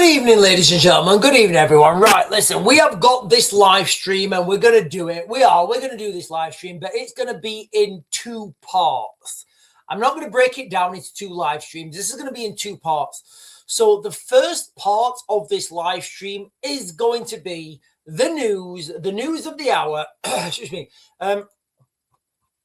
Good evening, ladies and gentlemen. Good evening, everyone. Right, listen, we have got this live stream and we're going to do it. We're going to do this live stream, but it's going to be in two parts. I'm not going to break it down into two live streams. This is going to be in two parts. So the first part of this live stream is going to be the news of the hour. Excuse me.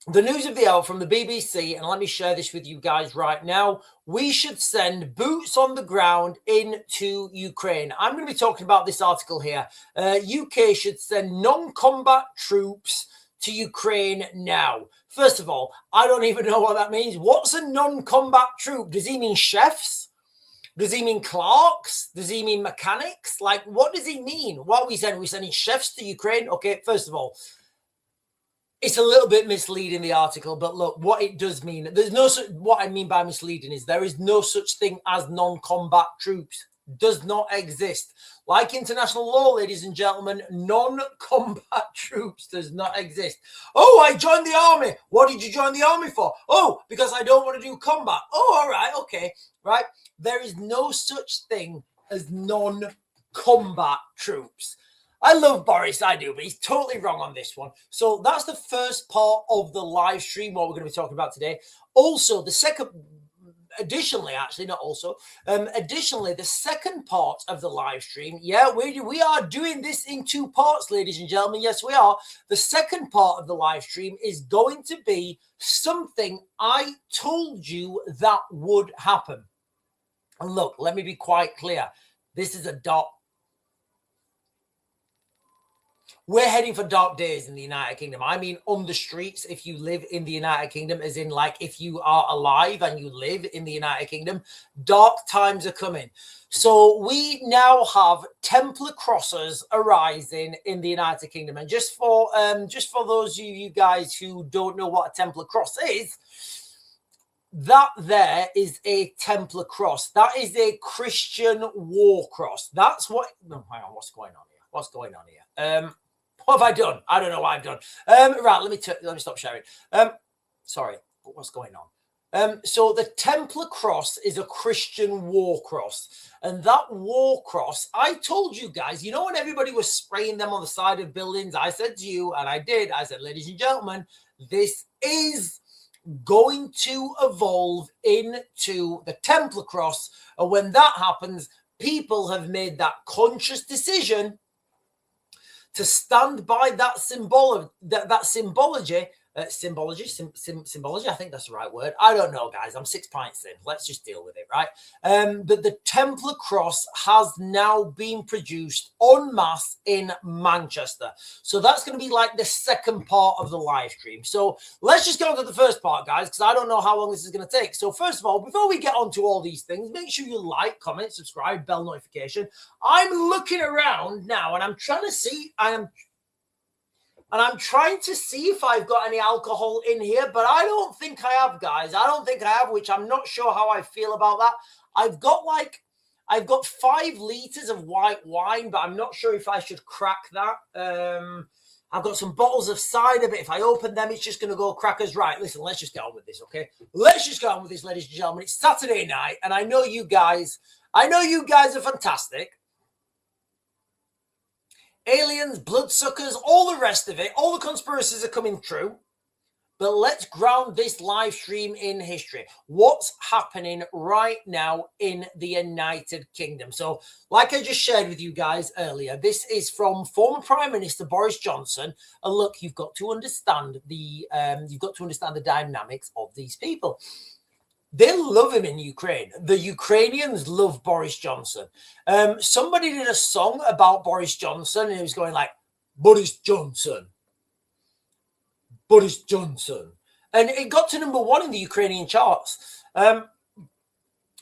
The news of the hour from the BBC, and let me share this with you guys right now. We should send boots on the ground into Ukraine. I'm going to be talking about this article here. UK should send non-combat troops to Ukraine now. First of all, I don't even know what that means. What's a non-combat troop? Does he mean chefs? Does he mean clerks? Does he mean mechanics? Like, what does he mean? What are we sending? Are we sending chefs to Ukraine? Okay, first of all, it's a little bit misleading, the article, but look, what it does mean, what I mean by misleading is there is no such thing as non-combat troops. Does not exist. Like international law, ladies and gentlemen, non-combat troops does not exist. Oh, I joined the army. What did you join the army for? Oh, because I don't want to do combat. Oh, all right, okay, right. There is no such thing as non-combat troops. I love Boris, I do, but he's totally wrong on this one. So that's the first part of the live stream, what we're going to be talking about today. Also, the second, additionally, the second part of the live stream, yeah, we are doing this in two parts, ladies and gentlemen. Yes, we are. The second part of the live stream is going to be something I told you that would happen. And look, let me be quite clear. This is a dark. We're heading for dark days in the United Kingdom. I mean, on the streets, if you live in the United Kingdom, as in like if you are alive and you live in the United Kingdom, dark times are coming. So we now have Templar crosses arising in the United Kingdom. And just for those of you guys who don't know what a Templar cross is, that there is a Templar cross. That is a Christian war cross. That's what. No, hang on. What's going on here? What's going on here? What have I done? I don't know what I've done. Right, let me stop sharing. Sorry, what's going on? So the Templar cross is a Christian war cross. And that war cross, I told you guys, you know when everybody was spraying them on the side of buildings, I said to you, and I did, I said, ladies and gentlemen, this is going to evolve into the Templar cross. And when that happens, people have made that conscious decision to stand by that symbology. I think that's the right word. I don't know, guys. I'm 6 pints in. Let's just deal with it, right? But the Templar cross has now been produced en masse in Manchester. So that's going to be like the second part of the live stream. So let's just go to the first part, guys, because I don't know how long this is going to take. So first of all, before we get on to all these things, make sure you like, comment, subscribe, bell notification. I'm looking around now and I'm trying to see, I'm trying to see if I've got any alcohol in here, but I don't think I have, guys. I don't think I have, which I'm not sure how I feel about that. I've got 5 liters of white wine, but I'm not sure if I should crack that. I've got some bottles of cider, but if I open them, it's just going to go crackers. Right, listen, let's just get on with this, okay? Let's just get on with this, ladies and gentlemen. It's Saturday night, and I know you guys are fantastic. Aliens, bloodsuckers, all the rest of it, all the conspiracies are coming true. But let's ground this live stream in history. What's happening right now in the United Kingdom? So, like I just shared with you guys earlier, this is from former Prime Minister Boris Johnson. And look, you've got to understand the dynamics of these people. They love him in Ukraine. The Ukrainians love Boris Johnson. Somebody did a song about Boris Johnson, and he was going like, Boris Johnson. Boris Johnson. And it got to #1 in the Ukrainian charts.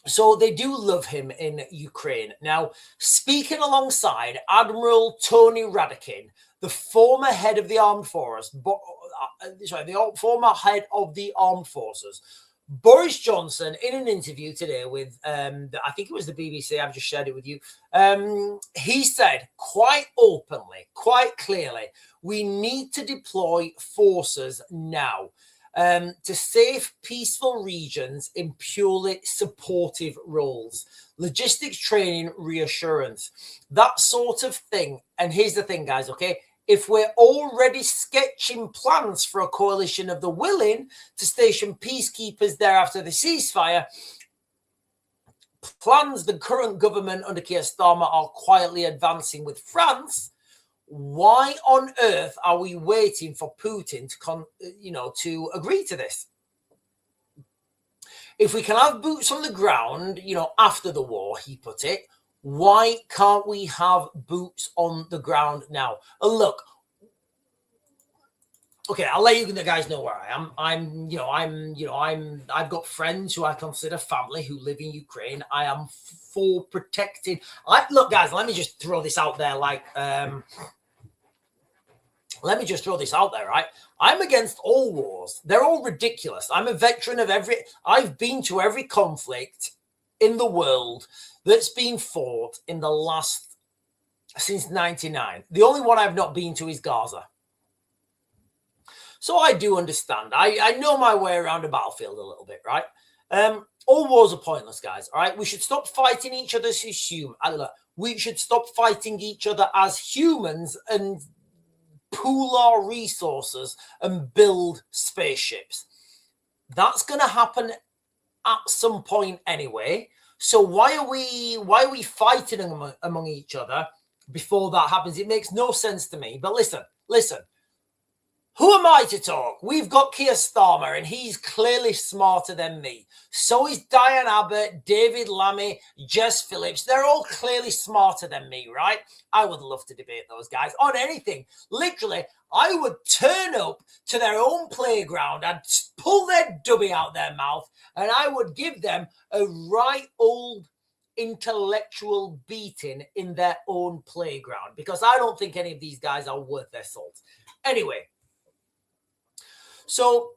So they do love him in Ukraine. Now, speaking alongside Admiral Tony Radakin, the former head of the armed forces, the former head of the armed forces, Boris Johnson, in an interview today with, I think it was the BBC, I've just shared it with you, he said quite openly, quite clearly, we need to deploy forces now. to safe, peaceful regions in purely supportive roles. Logistics training, reassurance, that sort of thing. And here's the thing, guys, okay? If we're already sketching plans for a coalition of the willing to station peacekeepers there after the ceasefire, plans the current government under Keir Starmer are quietly advancing with France, why on earth are we waiting for Putin to agree to this? If we can have boots on the ground, after the war, he put it, why can't we have boots on the ground now? And look, okay, I'll let you guys know where I am. I've got friends who I consider family who live in Ukraine. I am for protecting. Look, guys, let me just throw this out there. Let me just throw this out there, right? I'm against all wars. They're all ridiculous. I'm a veteran of I've been to every conflict in the world that's been fought in the last, since 99. The only one I've not been to is Gaza. So I do understand. I know my way around a battlefield a little bit, right? All wars are pointless, guys, all right? We should stop fighting each other as humans. We should stop fighting each other as humans and pool our resources and build spaceships. That's going to happen at some point anyway. So why are we fighting among each other before that happens? It makes no sense to me. But listen. Who am I to talk? We've got Keir Starmer, and he's clearly smarter than me. So is Diane Abbott, David Lammy, Jess Phillips. They're all clearly smarter than me, right? I would love to debate those guys on anything. Literally, I would turn up to their own playground. I'd pull their dubby out their mouth, and I would give them a right old intellectual beating in their own playground, because I don't think any of these guys are worth their salt. Anyway. So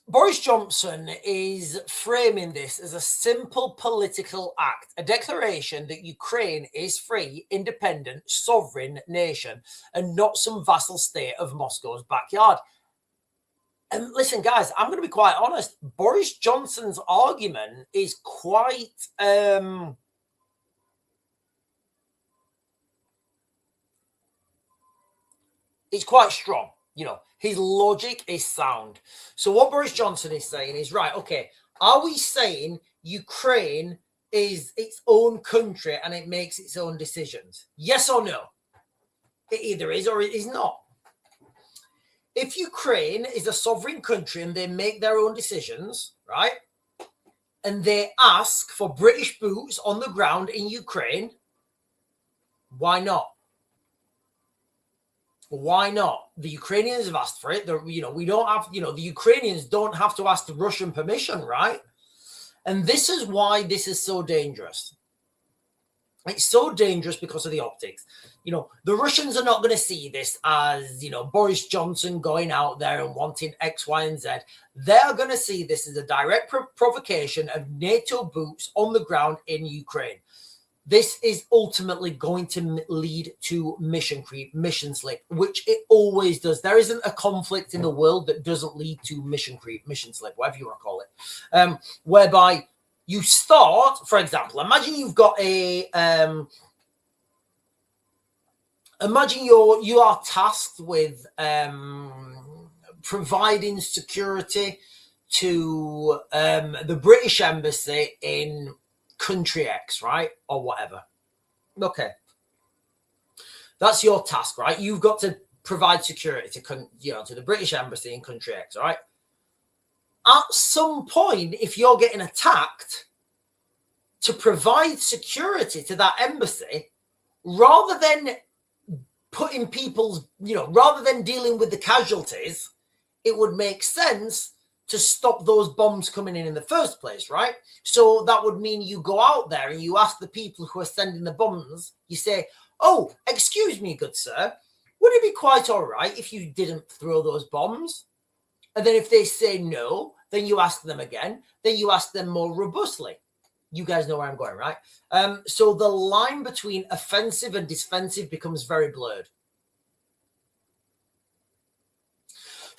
Boris Johnson is framing this as a simple political act, a declaration that Ukraine is free, independent, sovereign nation and not some vassal state of Moscow's backyard. And listen, guys, I'm going to be quite honest. Boris Johnson's argument is quite it's quite strong. His logic is sound. So what Boris Johnson is saying is, right, okay, are we saying Ukraine is its own country and it makes its own decisions? Yes or no? It either is or it is not. If Ukraine is a sovereign country and they make their own decisions, right, and they ask for British boots on the ground in Ukraine, why not? Why not? The Ukrainians have asked for it. We don't have, the Ukrainians don't have to ask the Russian permission, right? And this is why this is so dangerous. It's so dangerous because of the optics. The Russians are not going to see this as, Boris Johnson going out there and wanting X, Y, and Z. They're going to see this as a direct provocation of NATO boots on the ground in Ukraine. This is ultimately going to lead to mission creep, mission slip, which it always does. There isn't a conflict in the world that doesn't lead to mission creep, mission slip, whatever you want to call it, whereby you start, for example, imagine you've got imagine you are tasked with providing security to the British Embassy in country X, right? Or whatever. Okay. That's your task, right? You've got to provide security to the British Embassy in country X, all right? At some point, if you're getting attacked, to provide security to that embassy, rather than putting rather than dealing with the casualties, it would make sense to stop those bombs coming in the first place, right? So that would mean you go out there and you ask the people who are sending the bombs, you say, oh, excuse me, good sir, would it be quite all right if you didn't throw those bombs? And then if they say no, then you ask them again, then you ask them more robustly. You guys know where I'm going, right? So the line between offensive and defensive becomes very blurred.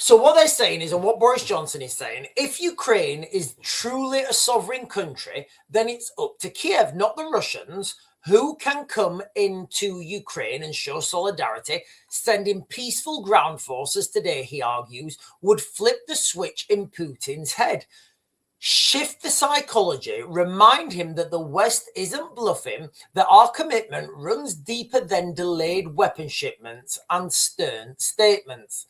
So what they're saying is, and what Boris Johnson is saying, if Ukraine is truly a sovereign country, then it's up to Kiev, not the Russians, who can come into Ukraine and show solidarity. Sending peaceful ground forces today, he argues, would flip the switch in Putin's head. Shift the psychology, remind him that the West isn't bluffing, that our commitment runs deeper than delayed weapon shipments and stern statements.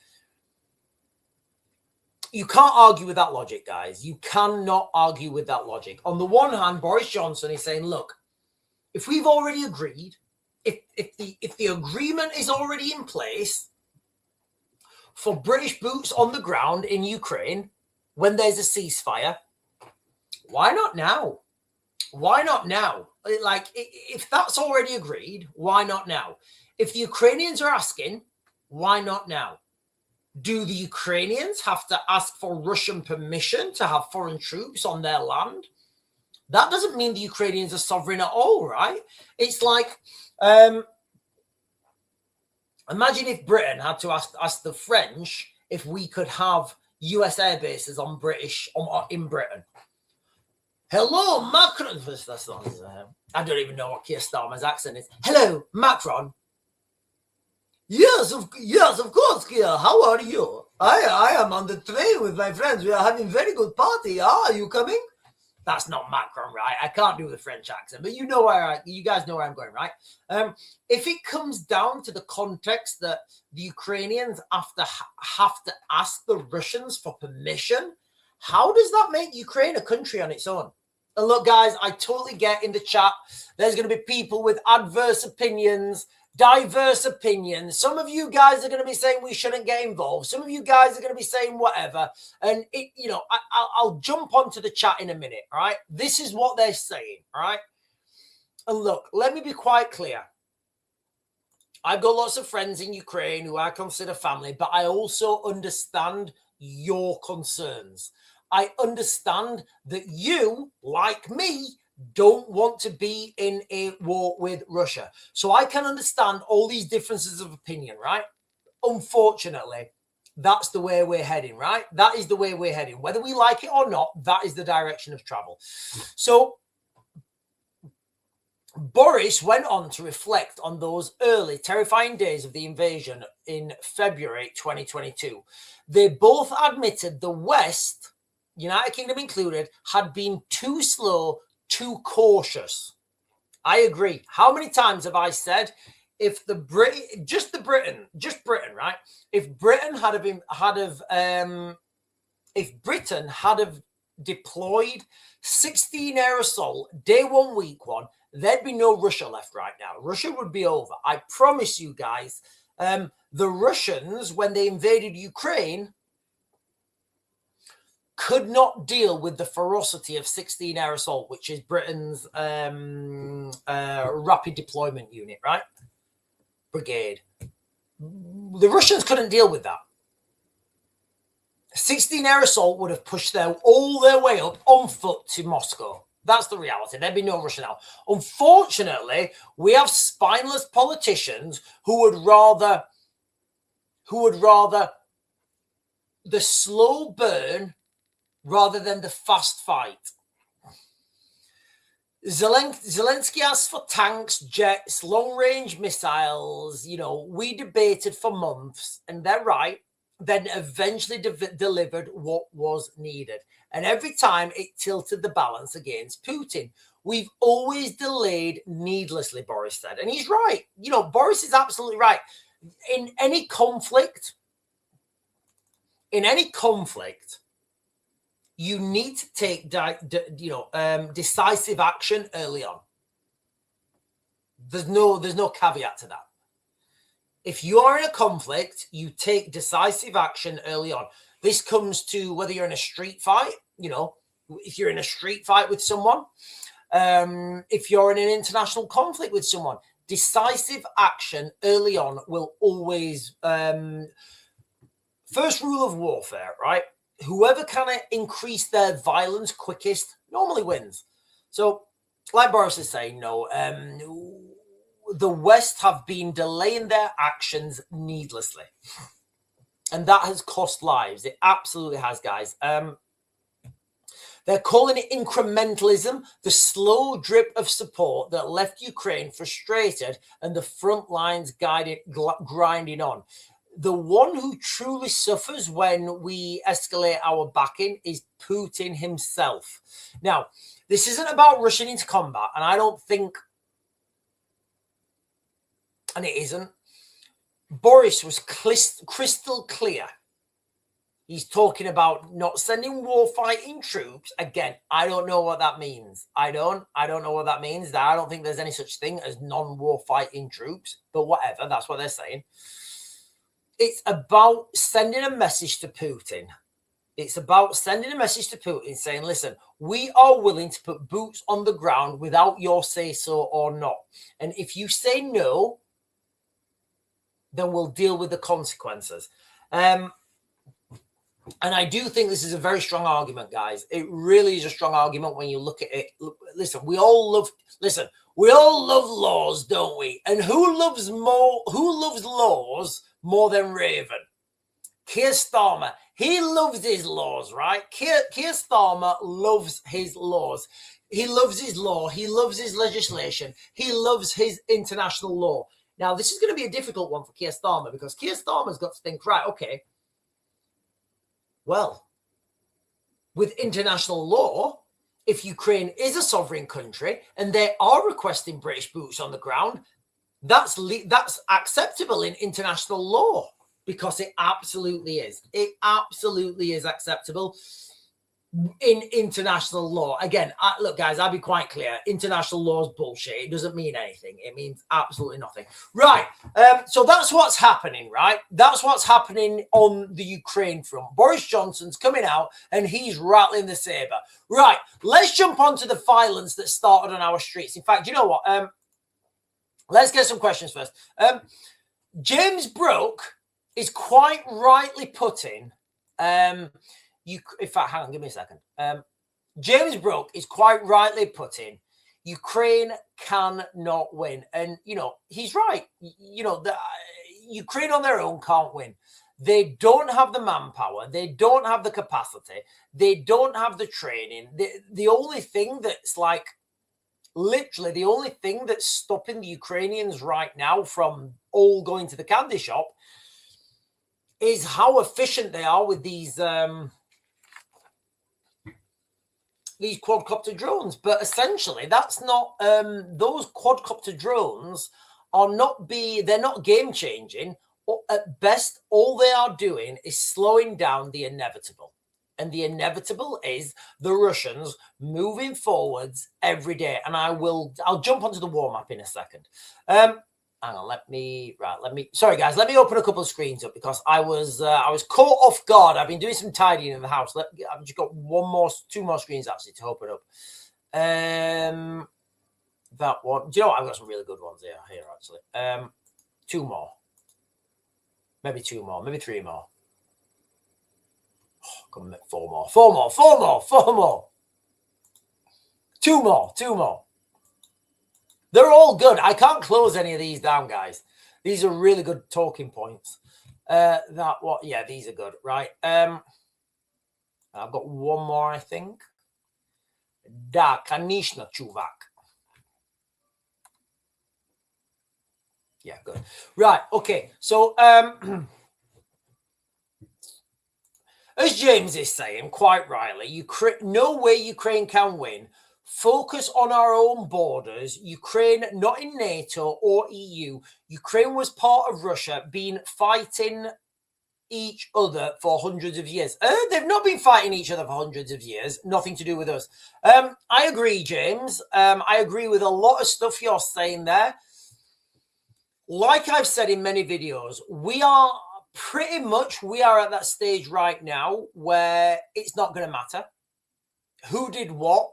You can't argue with that logic, guys. You cannot argue with that logic. On the one hand, Boris Johnson is saying, look, if we've already agreed, if the agreement is already in place for British boots on the ground in Ukraine when there's a ceasefire, why not now? Why not now? Like, if that's already agreed, why not now? If the Ukrainians are asking, why not now? Do the Ukrainians have to ask for Russian permission to have foreign troops on their land? That doesn't mean the Ukrainians are sovereign at all, right? It's like, imagine if Britain had to ask the French if we could have US air bases in Britain. Hello, Macron. That's not his, I don't even know what Keir Starmer's accent is. Hello, Macron. Yes, of course, Keir. How are you? I am on the train with my friends. We are having a very good party. Are you coming? That's not Macron, right? I can't do the French accent, but you guys know where I'm going, right? If it comes down to the context that the Ukrainians have to ask the Russians for permission, how does that make Ukraine a country on its own? And look, guys, I totally get in the chat, there's going to be people with adverse opinions, diverse opinions. Some of you guys are going to be saying we shouldn't get involved. Some of you guys are going to be saying whatever. And, I'll jump onto the chat in a minute, all right? This is what they're saying, all right? And look, let me be quite clear. I've got lots of friends in Ukraine who I consider family, but I also understand your concerns. I understand that you, like me, don't want to be in a war with Russia. So I can understand all these differences of opinion, right? Unfortunately, that's the way we're heading, right? That is the way we're heading. Whether we like it or not, that is the direction of travel. So Boris went on to reflect on those early, terrifying days of the invasion in February 2022. They both admitted the West, United Kingdom included, had been too slow, too cautious. I agree. How many times have I said, if Britain, right? If Britain had have deployed 16 air assault day one, week one, there'd be no Russia left right now. Russia would be over. I promise you guys. The Russians, when they invaded Ukraine, could not deal with the ferocity of 16 air assault, which is Britain's rapid deployment unit, right? Brigade. The Russians couldn't deal with that. 16 air assault would have pushed them all their way up on foot to Moscow. That's the reality. There'd be no Russia now. Unfortunately, we have spineless politicians who would rather the slow burn rather than the fast fight. Zelensky asked for tanks, jets, long-range missiles. We debated for months, and they're right. Then eventually delivered what was needed. And every time it tilted the balance against Putin. We've always delayed needlessly, Boris said. And he's right. Boris is absolutely right. In any conflict, you need to take decisive action early on. There's no caveat to that. If you are in a conflict, you take decisive action early on. This comes to whether you're in a street fight, if you're in a street fight with someone, if you're in an international conflict with someone, decisive action early on will always, first rule of warfare, right? Whoever can increase their violence quickest normally wins. So, like Boris is saying, the West have been delaying their actions needlessly. And that has cost lives. It absolutely has, guys. They're calling it incrementalism, the slow drip of support that left Ukraine frustrated and the front lines grinding on. The one who truly suffers when we escalate our backing is Putin himself. Now, this isn't about rushing into combat, and I don't think, and it isn't. Boris was crystal clear. He's talking about not sending war-fighting troops. Again, I don't know what that means. I don't know what that means. I don't think there's any such thing as non-war-fighting troops, but whatever, that's what they're saying. It's about sending a message to Putin. It's about sending a message to Putin saying, listen, we are willing to put boots on the ground without your say-so or not. And if you say no, then we'll deal with the consequences. And I do think this is a very strong argument, guys. It really is a strong argument when you look at it. Listen, we all love laws, don't we? And who loves laws more than Raven? Keir Starmer. He loves his laws, right? Keir Starmer loves his laws. He loves his law. He loves his legislation. He loves his international law. Now, this is going to be a difficult one for Keir Starmer because Keir Starmer's got to think, right, okay, well, with international law, if Ukraine is a sovereign country and they are requesting British boots on the ground, that's acceptable in international law because it absolutely is. It absolutely is acceptable in international law. Again, look, guys, I'll be quite clear. International law is bullshit. It doesn't mean anything. It means absolutely nothing. Right. So that's what's happening, right? That's what's happening on the Ukraine front. Boris Johnson's coming out and he's rattling the saber. Right. Let's jump onto the violence that started on our streets. In fact, you know what? Let's get some questions first. James Brooke is quite rightly putting, in fact, hang on, give me a second. James Brooke is quite rightly putting, Ukraine cannot win. And, you know, he's right. You know, Ukraine on their own can't win. They don't have the manpower. They don't have the capacity. They don't have the training. The only thing that's like, literally the only thing that's stopping the Ukrainians right now from all going to the candy shop is how efficient they are with these quadcopter drones. But essentially, that's not those quadcopter drones are not they're not game changing. At best, all they are doing is slowing down the inevitable. And the inevitable is the Russians moving forwards every day. And I'll jump onto the war map in a second. Hang on, sorry guys, let me open a couple of screens up because I was caught off guard. I've been doing some tidying in the house. I've just got two more screens actually to open up. That one. Do you know what? I've got some really good ones here actually. Two more. Maybe two more, maybe three more. Oh, come on, four more. Two more. They're all good. I can't close any of these down, guys. These are really good talking points. Yeah, these are good, right? I've got one more, I think. Da, kanishna, chuvak. Yeah, good. Right, okay. So, as James is saying, quite rightly, no way Ukraine can win. Focus on our own borders. Ukraine, not in NATO or EU. Ukraine was part of Russia, been fighting each other for hundreds of years. They've not been fighting each other for hundreds of years. Nothing to do with us. I agree, James. I agree with a lot of stuff you're saying there. Like I've said in many videos, we are at that stage right now where it's not going to matter who did what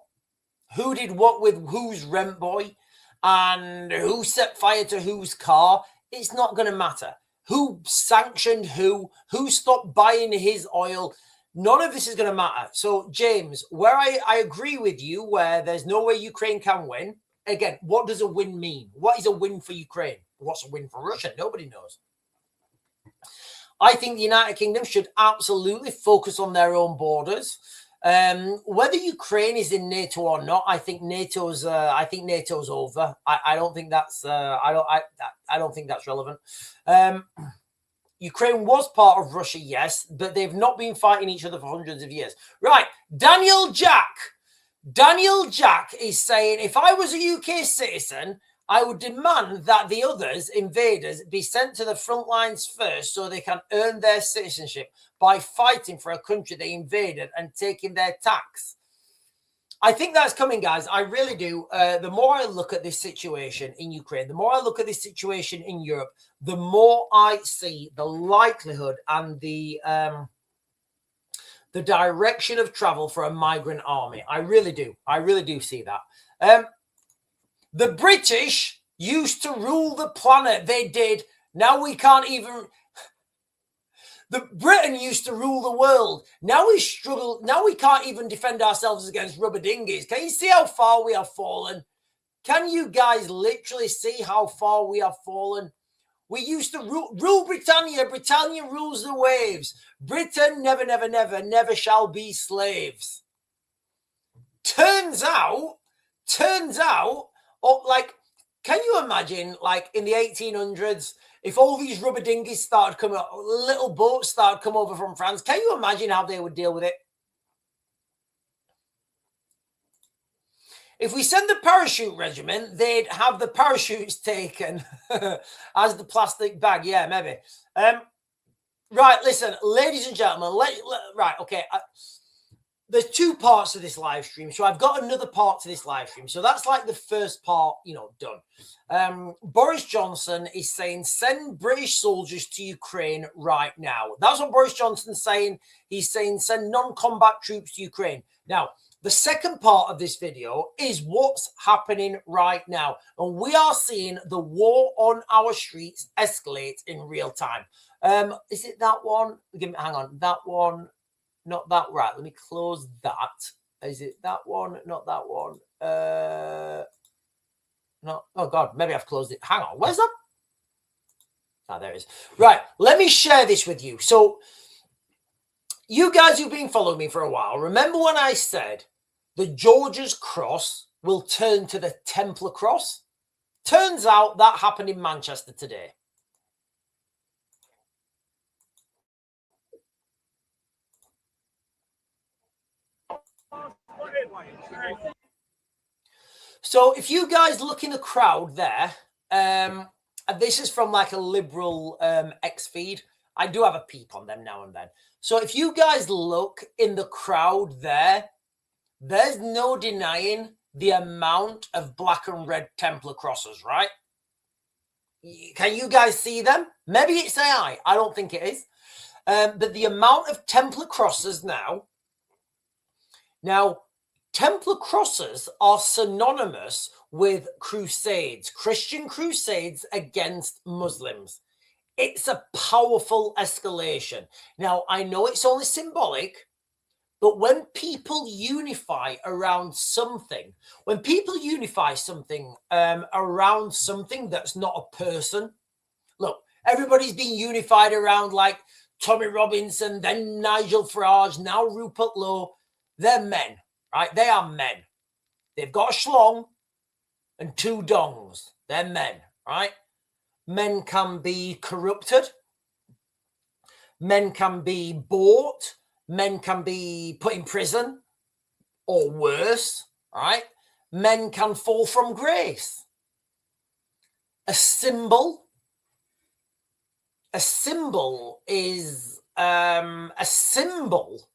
with whose rent boy, and who set fire to whose car. It's not going to matter who sanctioned who stopped buying his oil. None of this is going to matter. So, James, where I agree with you, where there's no way Ukraine can win. Again, what does a win mean? What is a win for Ukraine? What's a win for Russia? Nobody knows. I think the United Kingdom should absolutely focus on their own borders. Whether Ukraine is in NATO or not, I think NATO's over. I don't think that's I don't think that's relevant. Ukraine was part of Russia, yes, but they've not been fighting each other for hundreds of years. Right, Daniel Jack is saying, if I was a UK citizen, I would demand that the others, invaders, be sent to the front lines first so they can earn their citizenship by fighting for a country they invaded and taking their tax. I think that's coming, guys. I really do. The more I look at this situation in Ukraine, the more I look at this situation in Europe, the more I see the likelihood and the direction of travel for a migrant army. I really do. I really do see that. The British used to rule the planet. They did. Now we can't even... Britain used to rule the world. Now we struggle. Now we can't even defend ourselves against rubber dinghies. Can you see how far we have fallen? Can you guys literally see how far we have fallen? We used to rule Britannia. Britannia rules the waves. Britain never, never, never, never shall be slaves. Turns out, like, can you imagine, like, in the 1800s, if all these rubber dinghies started coming up, little boats started come over from France, can you imagine how they would deal with it? If we send the parachute regiment, they'd have the parachutes taken as the plastic bag. Yeah, maybe. Right, listen, ladies and gentlemen, right, okay. There's two parts to this live stream. So I've got another part to this live stream. So that's like the first part, done. Boris Johnson is saying, send British soldiers to Ukraine right now. That's what Boris Johnson's saying. He's saying, send non-combat troops to Ukraine. Now, the second part of this video is what's happening right now. And we are seeing the war on our streets escalate in real time. Is it that one? Hang on, that one. Not that, right. Let me close that. Is it that one? Not that one. No. Oh, God. Maybe I've closed it. Hang on. Where's that? Ah, there it is. Right. Let me share this with you. So, you guys who've been following me for a while, remember when I said the George's Cross will turn to the Templar Cross? Turns out that happened in Manchester today. So if you guys look in the crowd there, and this is from like a liberal X feed. I do have a peep on them now and then. So if you guys look in the crowd there, there's no denying the amount of black and red Templar crosses, right? Can you guys see them? Maybe it's AI. I don't think it is. But the amount of Templar crosses now, Templar crosses are synonymous with crusades, Christian crusades against Muslims. It's a powerful escalation. Now, I know it's only symbolic, but when people unify around something, around something that's not a person, look, everybody's been unified around like Tommy Robinson, then Nigel Farage, now Rupert Lowe. They're men, right? They are men. They've got a schlong and two dongs. They're men, right? Men can be corrupted. Men can be bought. Men can be put in prison or worse, right? Men can fall from grace. A symbol is a symbol.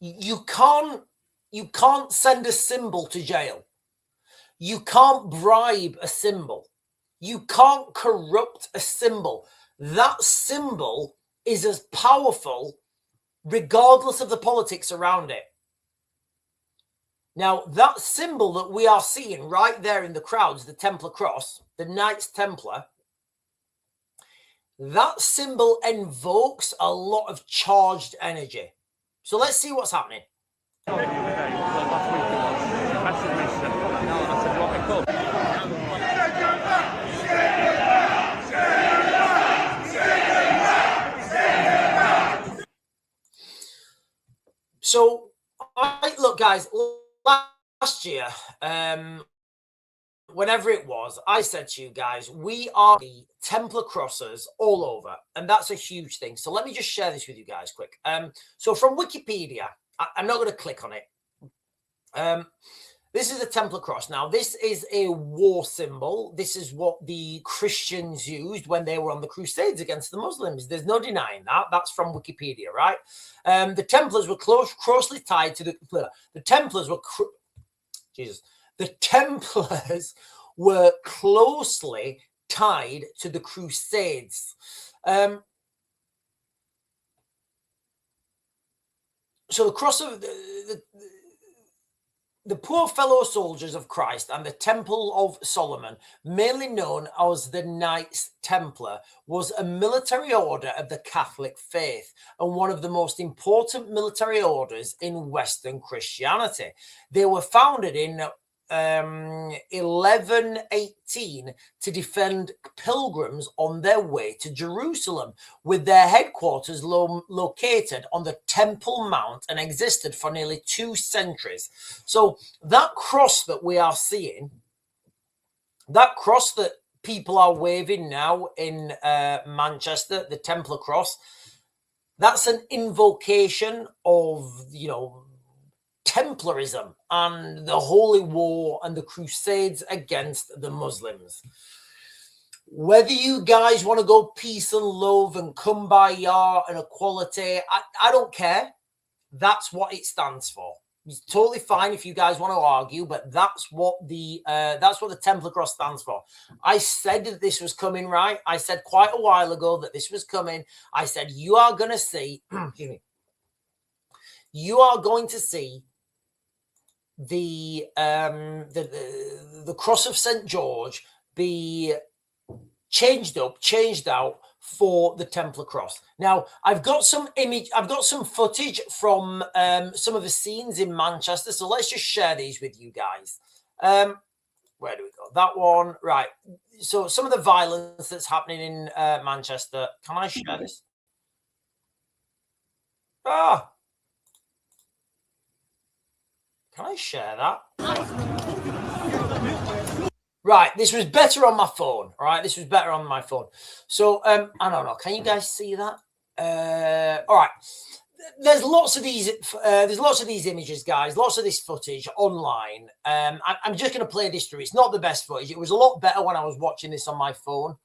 You can't send a symbol to jail. You can't bribe a symbol. You can't corrupt a symbol. That symbol is as powerful regardless of the politics around it. Now, that symbol that we are seeing right there in the crowds, the Templar Cross, the Knights Templar, that symbol invokes a lot of charged energy. So let's see what's happening. So, look, guys, last year, whenever it was, I said to you guys, we are the Templar crossers all over, and that's a huge thing. So let me just share this with you guys quick. So from Wikipedia, I'm not going to click on it. This is a Templar cross. Now, this is a war symbol. This is what the Christians used when they were on the Crusades against the Muslims. There's no denying that. That's from Wikipedia, right? The Templars were closely tied to the Templars were the Templars were closely tied to the Crusades. So the cross of the poor fellow soldiers of Christ and the Temple of Solomon, mainly known as the Knights Templar, was a military order of the Catholic faith and one of the most important military orders in Western Christianity. They were founded in 1118 to defend pilgrims on their way to Jerusalem, with their headquarters located on the Temple Mount, and existed for nearly 2 centuries. So that cross that we are seeing, that cross that people are waving now in Manchester, the Templar cross, that's an invocation of, Templarism and the Holy War and the Crusades against the Muslims. Whether you guys want to go peace and love and kumbaya and equality, I don't care. That's what it stands for. It's totally fine if you guys want to argue, but that's what the Templar cross stands for. I said that this was coming, right? I said quite a while ago that this was coming. I said you are going to see, excuse me, you are going to see the cross of St. George be changed out for the Templar cross. Now, I've got some footage from some of the scenes in Manchester, so let's just share these with you guys. Where do we go? That one, right. So some of the violence that's happening in Manchester. Can I share this? Can I share that? Right, this was better on my phone. All right, this was better on my phone. So I don't know. Can you guys see that? All right. There's lots of these. There's lots of these images, guys. Lots of this footage online. I'm just going to play this through. It's not the best footage. It was a lot better when I was watching this on my phone.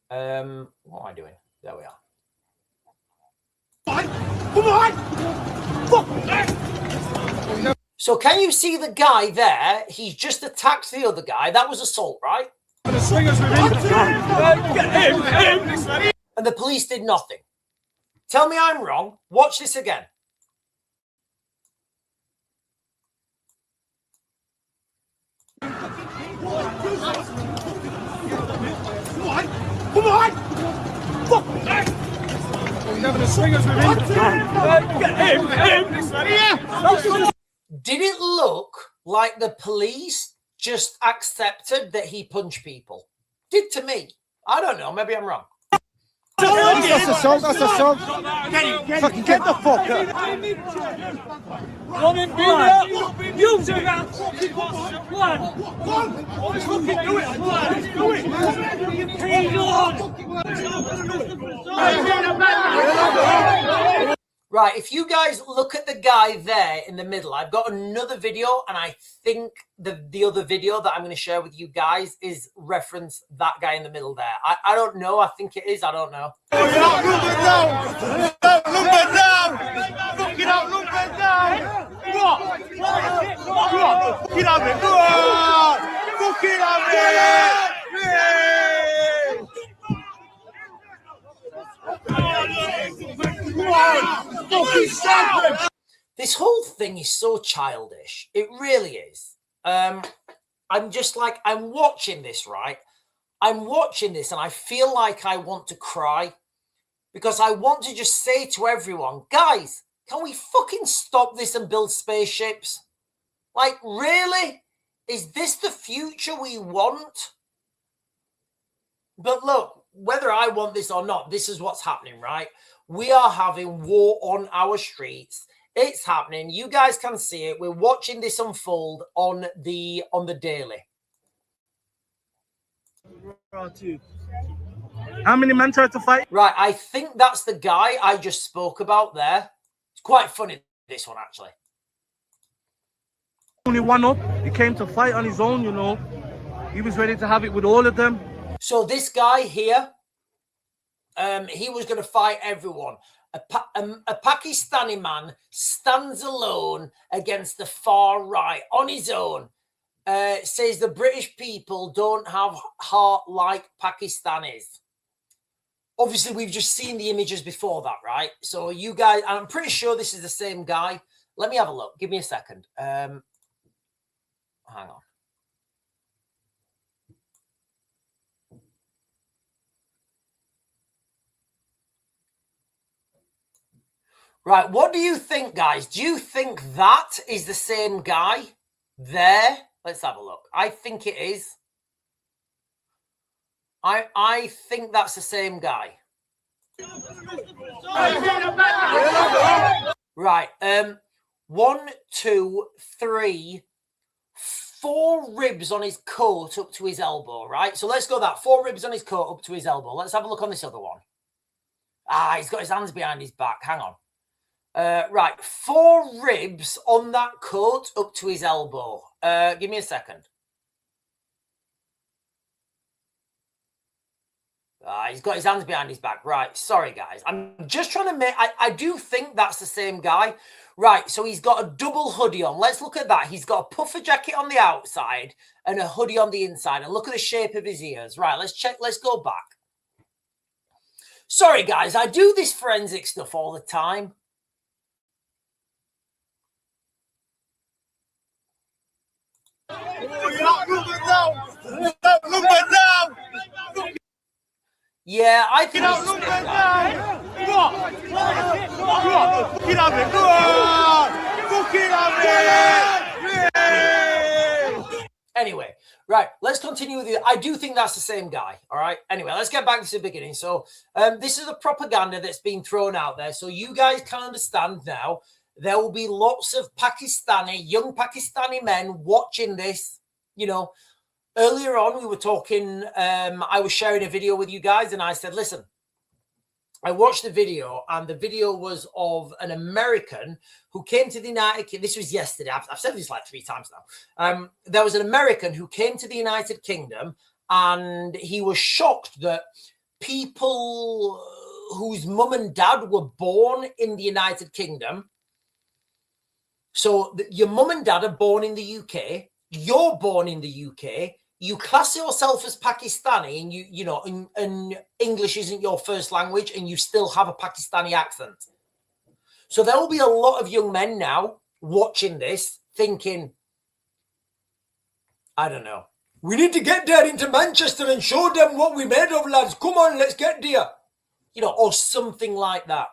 What am I doing? There we are. Come on! So can you see the guy there? He's just attacked the other guy. That was assault, right? And the police did nothing. Tell me I'm wrong. Watch this again. Come on! He's having a swingers with him. Did it look like the police just accepted that he punched people? Did to me. I don't know. Maybe I'm wrong. That's assault. That's assault. Fucking get the fuck up. Come in, you do that fucking plan. Let's fucking do it. Let's do it. Right, if you guys look at the guy there in the middle, I've got another video, and I think the other video that I'm going to share with you guys is reference that guy in the middle there. I don't know. I think it is. I don't know. Look it down. Look it down. Look it down. What? Look it up. Look it up. This whole thing is so childish. It really is. I'm just like, I'm watching this, right? I'm watching this and I feel like I want to cry because I want to just say to everyone, guys, can we fucking stop this and build spaceships? Like, really? Is this the future we want? But look, whether I want this or not, this is what's happening, right? We are having war on our streets. It's happening. You guys can see it. We're watching this unfold on the daily. How many men tried to fight? Right, I think that's the guy I just spoke about there. It's quite funny, this one, actually. Only one up. He came to fight on his own, you know. He was ready to have it with all of them. So this guy here, he was going to fight everyone. A Pakistani man stands alone against the far right on his own. Says the British people don't have heart like Pakistanis. Obviously, we've just seen the images before that, right? So you guys, I'm pretty sure this is the same guy. Let me have a look. Give me a second. Hang on. Right, what do you think, guys? Do you think that is the same guy there? Let's have a look. I think it is. I think that's the same guy. Right. 1, 2, 3, 4 ribs on his coat up to his elbow, right? So let's go that. 4 ribs on his coat up to his elbow. Let's have a look on this other one. He's got his hands behind his back. Hang on. Right. 4 ribs on that coat up to his elbow. Give me a second. He's got his hands behind his back. Right. Sorry, guys. I'm just trying to make... I do think that's the same guy. Right. So he's got a double hoodie on. Let's look at that. He's got a puffer jacket on the outside and a hoodie on the inside. And look at the shape of his ears. Right. Let's check. Let's go back. Sorry, guys. I do this forensic stuff all the time. Yeah, I think it's the same guy. Anyway, right, let's continue with it. I do think that's the same guy, all right? Anyway, let's get back to the beginning. So this is a propaganda that's been thrown out there. So you guys can understand now, there will be lots of young Pakistani men watching this, you know. Earlier on, we were talking, I was sharing a video with you guys, and I said, listen, I watched the video, and the video was of an American who came to the United Kingdom. This was yesterday. I've said this like 3 times now. There was an American who came to the United Kingdom, and he was shocked that people whose mum and dad were born in the United Kingdom. So your mum and dad are born in the UK. You're born in the UK. You class yourself as Pakistani, and you know, and English isn't your first language, and you still have a Pakistani accent. So there will be a lot of young men now watching this, thinking, I don't know, we need to get there into Manchester and show them what we made of, lads. Come on, let's get there. You know, or something like that.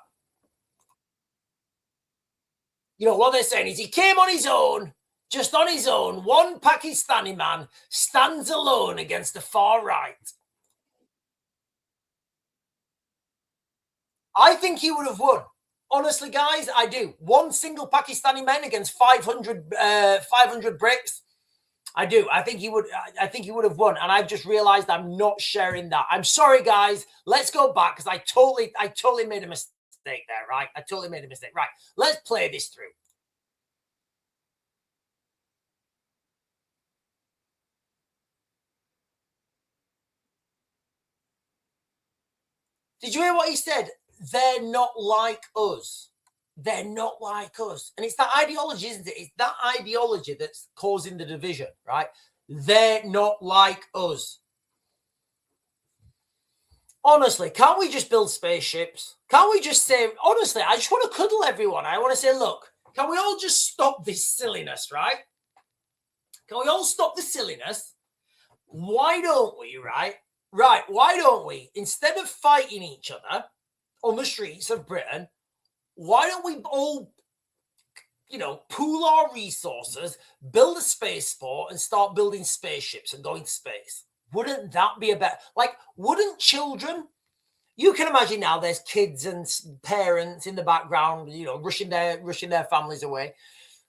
You know, what they're saying is he came on his own. Just on his own, one Pakistani man stands alone against the far right. I think he would have won. Honestly, guys, I do. One single Pakistani man against 500 Brits. I do. I think he would have won. And I've just realized I'm not sharing that. I'm sorry, guys. Let's go back because I totally made a mistake there, right? I totally made a mistake. Right. Let's play this through. Did you hear what he said? They're not like us. They're not like us. And it's that ideology, isn't it? It's that ideology that's causing the division, right? They're not like us. Honestly, can't we just build spaceships? Can't we just say, honestly, I just want to cuddle everyone. I want to say, look, can we all just stop this silliness, right? Can we all stop the silliness? Why don't we, right? Right, why don't we, instead of fighting each other on the streets of Britain, why don't we all, you know, pool our resources, build a spaceport and start building spaceships and going to space? Wouldn't that be a better, like, wouldn't children, you can imagine now there's kids and parents in the background, you know, rushing their families away.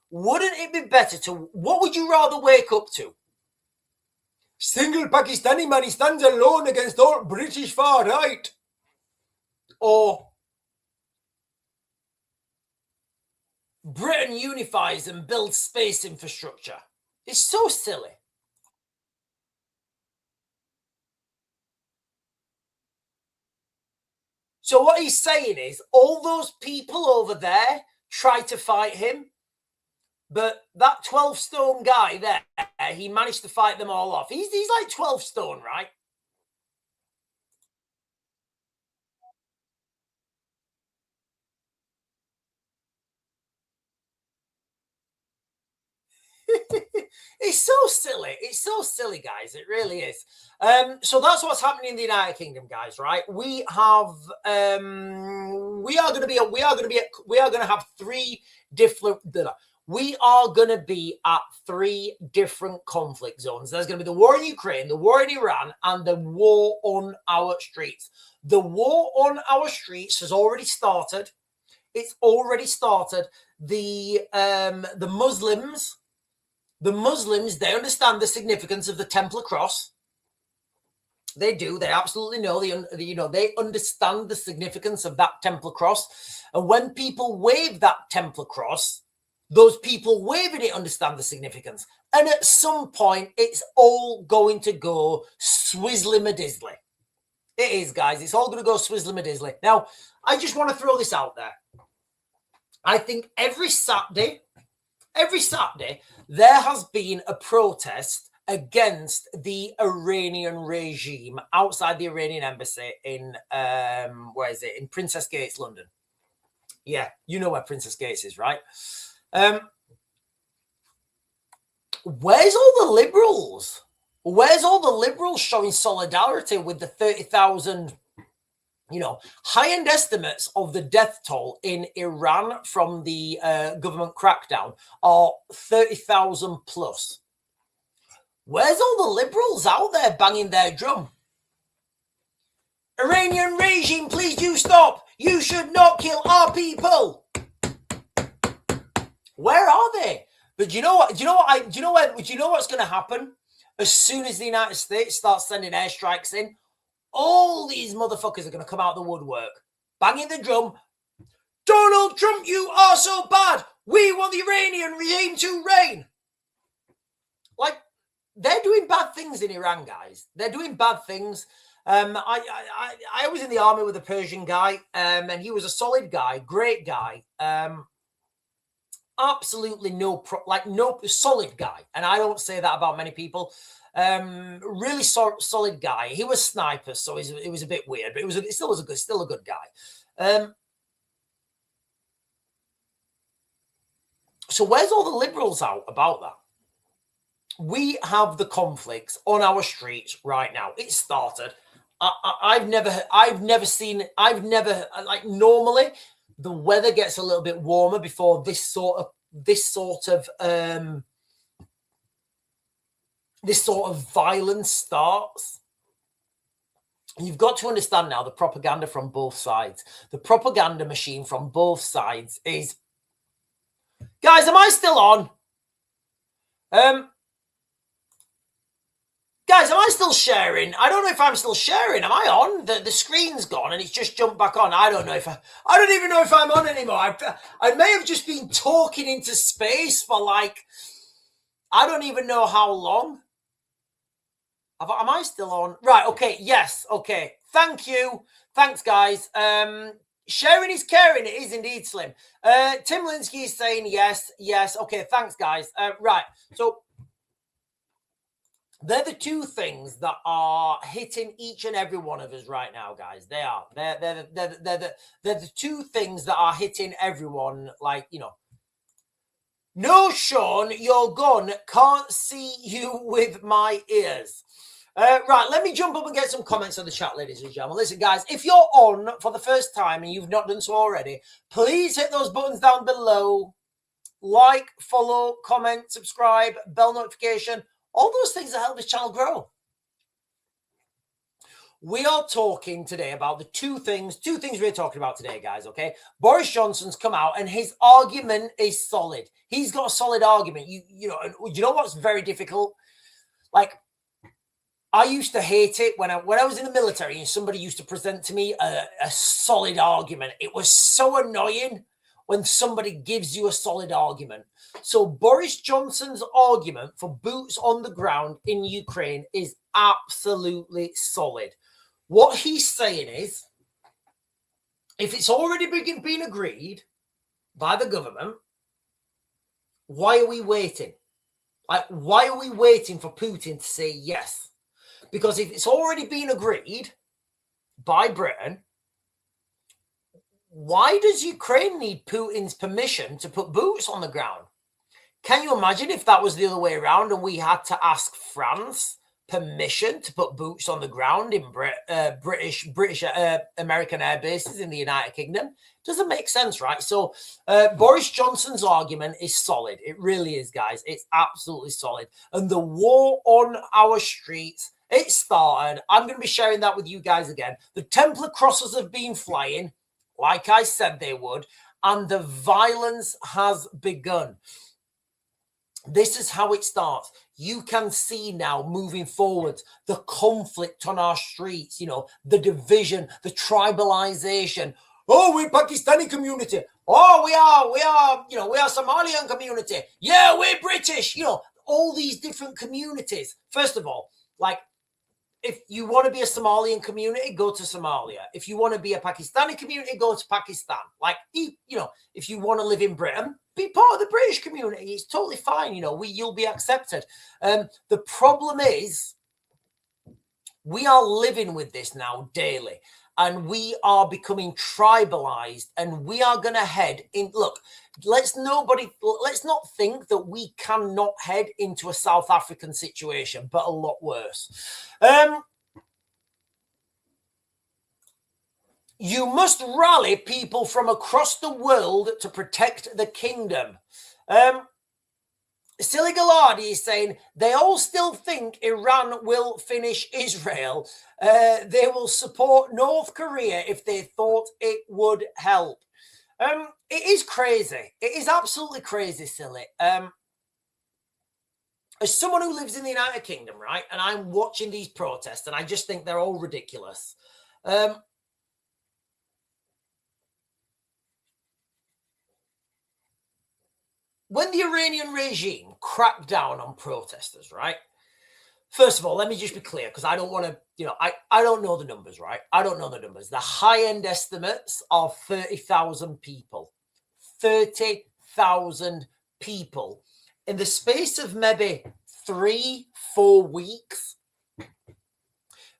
Wouldn't it be better to, what would you rather wake up to? Single Pakistani man, he stands alone against all British far right. Or Britain unifies and builds space infrastructure. It's so silly. So what he's saying is all those people over there try to fight him, but that 12 stone guy there, he managed to fight them all off. He's like 12 stone, right? It's so silly. It's so silly, guys. It really is. So that's what's happening in the United Kingdom, guys. Right? We are going to have three different. We are going to be at three different conflict zones. There's going to be the war in Ukraine, the war in Iran, and the war on our streets. The war on our streets has already started. It's already started. The Muslims, they understand the significance of the Templar cross. They do. They absolutely know. They understand the significance of that Templar cross. And when people wave that Templar cross, those people waving it understand the significance. And at some point, it's all going to go swizzly-ma-dizzly. It is, guys. It's all going to go swizzly-ma-dizzly. Now, I just want to throw this out there. I think every Saturday, there has been a protest against the Iranian regime outside the Iranian embassy in, in Princess Gates, London. Yeah, you know where Princess Gates is, right? Where's all the liberals? Where's all the liberals showing solidarity with the 30,000, high-end estimates of the death toll in Iran from the government crackdown are 30,000 plus. Where's all the liberals out there banging their drum? Iranian regime, please do stop. You should not kill our people. Where are they? But do you know what's going to happen? As soon as the United States starts sending airstrikes in, all these motherfuckers are going to come out the woodwork, banging the drum. Donald Trump, you are so bad. We want the Iranian regime to reign. Like, they're doing bad things in Iran, guys. They're doing bad things. I was in the army with a Persian guy, and he was a solid guy, great guy. Absolutely no solid guy. And I don't say that about many people. Really solid guy. He was sniper, so it was a bit weird, but it still a good guy. So where's all the liberals out about that? We have the conflicts on our streets right now. It started. Normally the weather gets a little bit warmer before this sort of violence starts. You've got to understand now the propaganda from both sides. The propaganda machine from both sides is... Guys, am I still on? Guys, am I still sharing? I don't know if I'm still sharing. Am I on? The screen's gone and it's just jumped back on. I don't even know if I'm on anymore. I may have just been talking into space for I don't even know how long. Am I still on? Right, okay, yes, okay. Thank you. Thanks, guys. Sharing is caring. It is indeed, Slim. Tim Linsky is saying yes. Okay, thanks, guys. Right, so they're the two things that are hitting each and every one of us right now, guys. They are. They're the two things that are hitting everyone. No, Sean, your gun can't see you with my ears. Right, let me jump up and get some comments on the chat, ladies and gentlemen. Listen, guys, if you're on for the first time and you've not done so already, please hit those buttons down below. Like, follow, comment, subscribe, bell notification. All those things that help this channel grow. we are talking today about the two things we're talking about today, guys, okay? Boris Johnson's come out and his argument is solid. He's got a solid argument. You know what's very difficult? Like, I used to hate it when I was in the military and somebody used to present to me a solid argument. It was so annoying when somebody gives you a solid argument. So Boris Johnson's argument for boots on the ground in Ukraine is absolutely solid. What he's saying is, if it's already been agreed by the government, why are we waiting? Like, why are we waiting for Putin to say yes? Because if it's already been agreed by Britain, why does Ukraine need Putin's permission to put boots on the ground? Can you imagine if that was the other way around and we had to ask France permission to put boots on the ground in British American air bases in the United Kingdom? Doesn't make sense, right? So Boris Johnson's argument is solid. It really is, guys. It's absolutely solid. And the war on our streets, it started. I'm going to be sharing that with you guys again. The Templar crosses have been flying, like I said they would, and the violence has begun. This is how it starts. You can see now moving forward the conflict on our streets, the division, the tribalization. Oh, we're Pakistani community. Oh, we are Somalian community. Yeah, we're British. All these different communities. First of all, like, if you want to be a Somalian community, go to Somalia. If you want to be a Pakistani community, go to Pakistan. Like, if you want to live in Britain, be part of the British community. It's totally fine. You'll be accepted. The problem is we are living with this now daily, and we are becoming tribalized, and we are going to head in. Look, let's not think that we cannot head into a South African situation, but a lot worse. You must rally people from across the world to protect the kingdom. Silly Gallardi is saying they all still think Iran will finish Israel. They will support North Korea if they thought it would help. It is crazy. It is absolutely crazy, Silly. As someone who lives in the United Kingdom, right, and I'm watching these protests, and I just think they're all ridiculous. When the Iranian regime cracked down on protesters, right? First of all, let me just be clear, because I don't want to, I don't know the numbers, right? I don't know the numbers. The high-end estimates are 30,000 people. 30,000 people. In the space of maybe 3-4 weeks,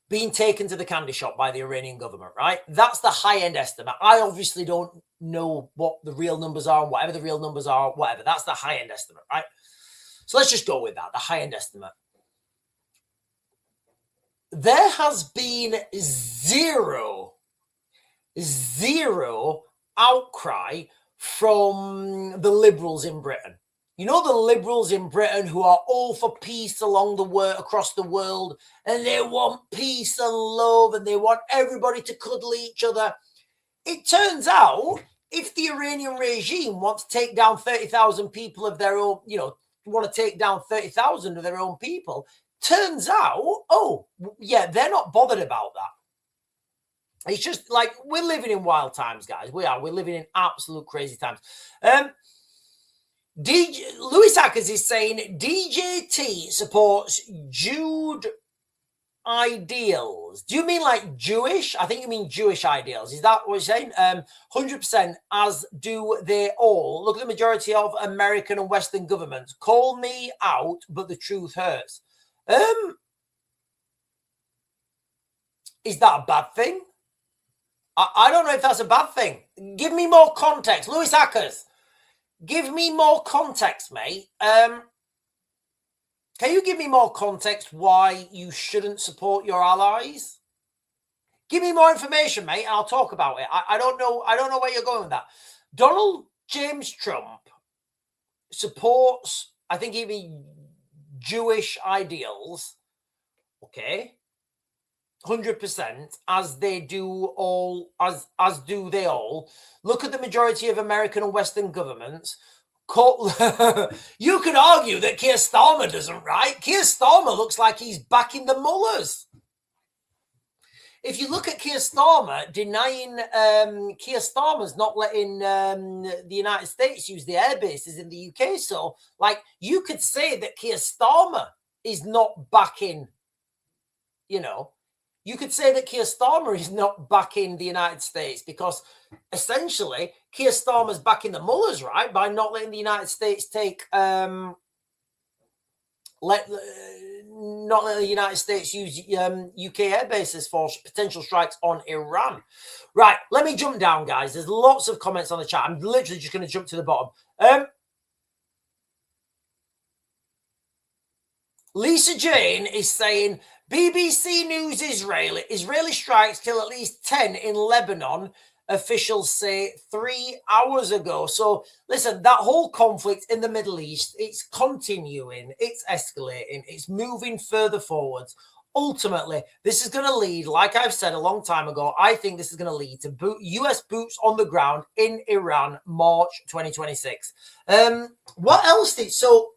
being taken to the candy shop by the Iranian government, right? That's the high-end estimate. I obviously don't know what the real numbers are, and whatever the real numbers are, whatever. That's the high-end estimate, right? So let's just go with that, the high-end estimate. There has been zero outcry from the liberals in Britain. The liberals in Britain who are all for peace across the world, and they want peace and love, and they want everybody to cuddle each other. It turns out, if the Iranian regime wants to take down 30,000 people of their own, want to take down 30,000 of their own people, turns out, they're not bothered about that. It's just like, we're living in wild times, guys. We're living in absolute crazy times. Louis Ackers is saying DJT supports Jude ideals. Do you mean like Jewish? I think you mean Jewish ideals. Is that what you're saying? 100%, as do they all. Look at the majority of American and Western governments. Call me out, but the truth hurts. Is that a bad thing? I don't know if that's a bad thing. Give me more context. Louis Ackers, give me more context, mate. Can you give me more context why you shouldn't support your allies? Give me more information, mate, and I'll talk about it. I don't know where you're going with that. Donald James Trump supports, I think, even Jewish ideals. Okay. 100%, as they do all, as do they all. Look at the majority of American and Western governments. You could argue that Keir Starmer doesn't, right? Keir Starmer looks like he's backing the mullahs. If you look at Keir Starmer denying, Keir Starmer's not letting the United States use the air bases in the UK. So, like, you could say that Keir Starmer is not backing, you know, you could say that Keir Starmer is not backing the United States, because essentially Keir Starmer's backing the mullahs, right? By not letting the United States take, not letting the United States use UK air bases for potential strikes on Iran. Right, let me jump down, guys. There's lots of comments on the chat. I'm literally just going to jump to the bottom. Lisa Jane is saying, BBC News Israeli strikes kill at least 10 in Lebanon, officials say 3 hours ago. So listen, that whole conflict in the Middle East, it's continuing, it's escalating, it's moving further forwards. Ultimately, this is going to lead, like I've said a long time ago, I think this is going to lead to US boots on the ground in Iran, March 2026. What else did... So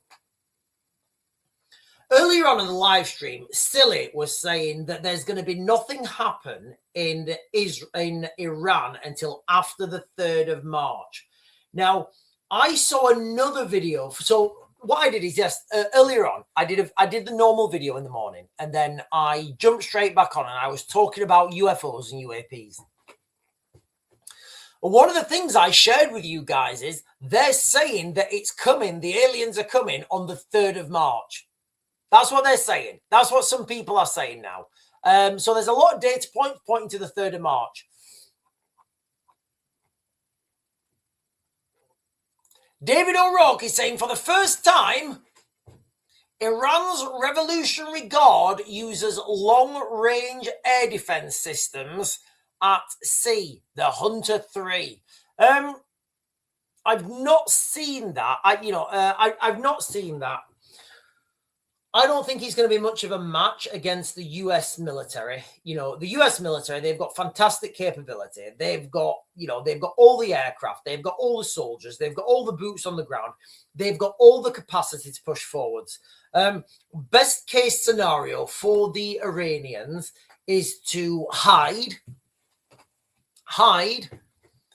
earlier on in the live stream, Silly was saying that there's going to be nothing happen in Iran until after the 3rd of March. Now, I saw another video. So what I did is, yes, earlier on, I did the normal video in the morning, and then I jumped straight back on, and I was talking about UFOs and UAPs. One of the things I shared with you guys is they're saying that it's coming, the aliens are coming on the 3rd of March. That's what they're saying. That's what some people are saying now. So there's a lot of data points pointing to the 3rd of March. David O'Rourke is saying, for the first time, Iran's Revolutionary Guard uses long-range air defense systems at sea, the Hunter 3. I've not seen that. I've not seen that. I don't think he's going to be much of a match against the US military. You know, the US military, they've got fantastic capability. They've got all the aircraft. They've got all the soldiers. They've got all the boots on the ground. They've got all the capacity to push forwards. Best case scenario for the Iranians is to hide,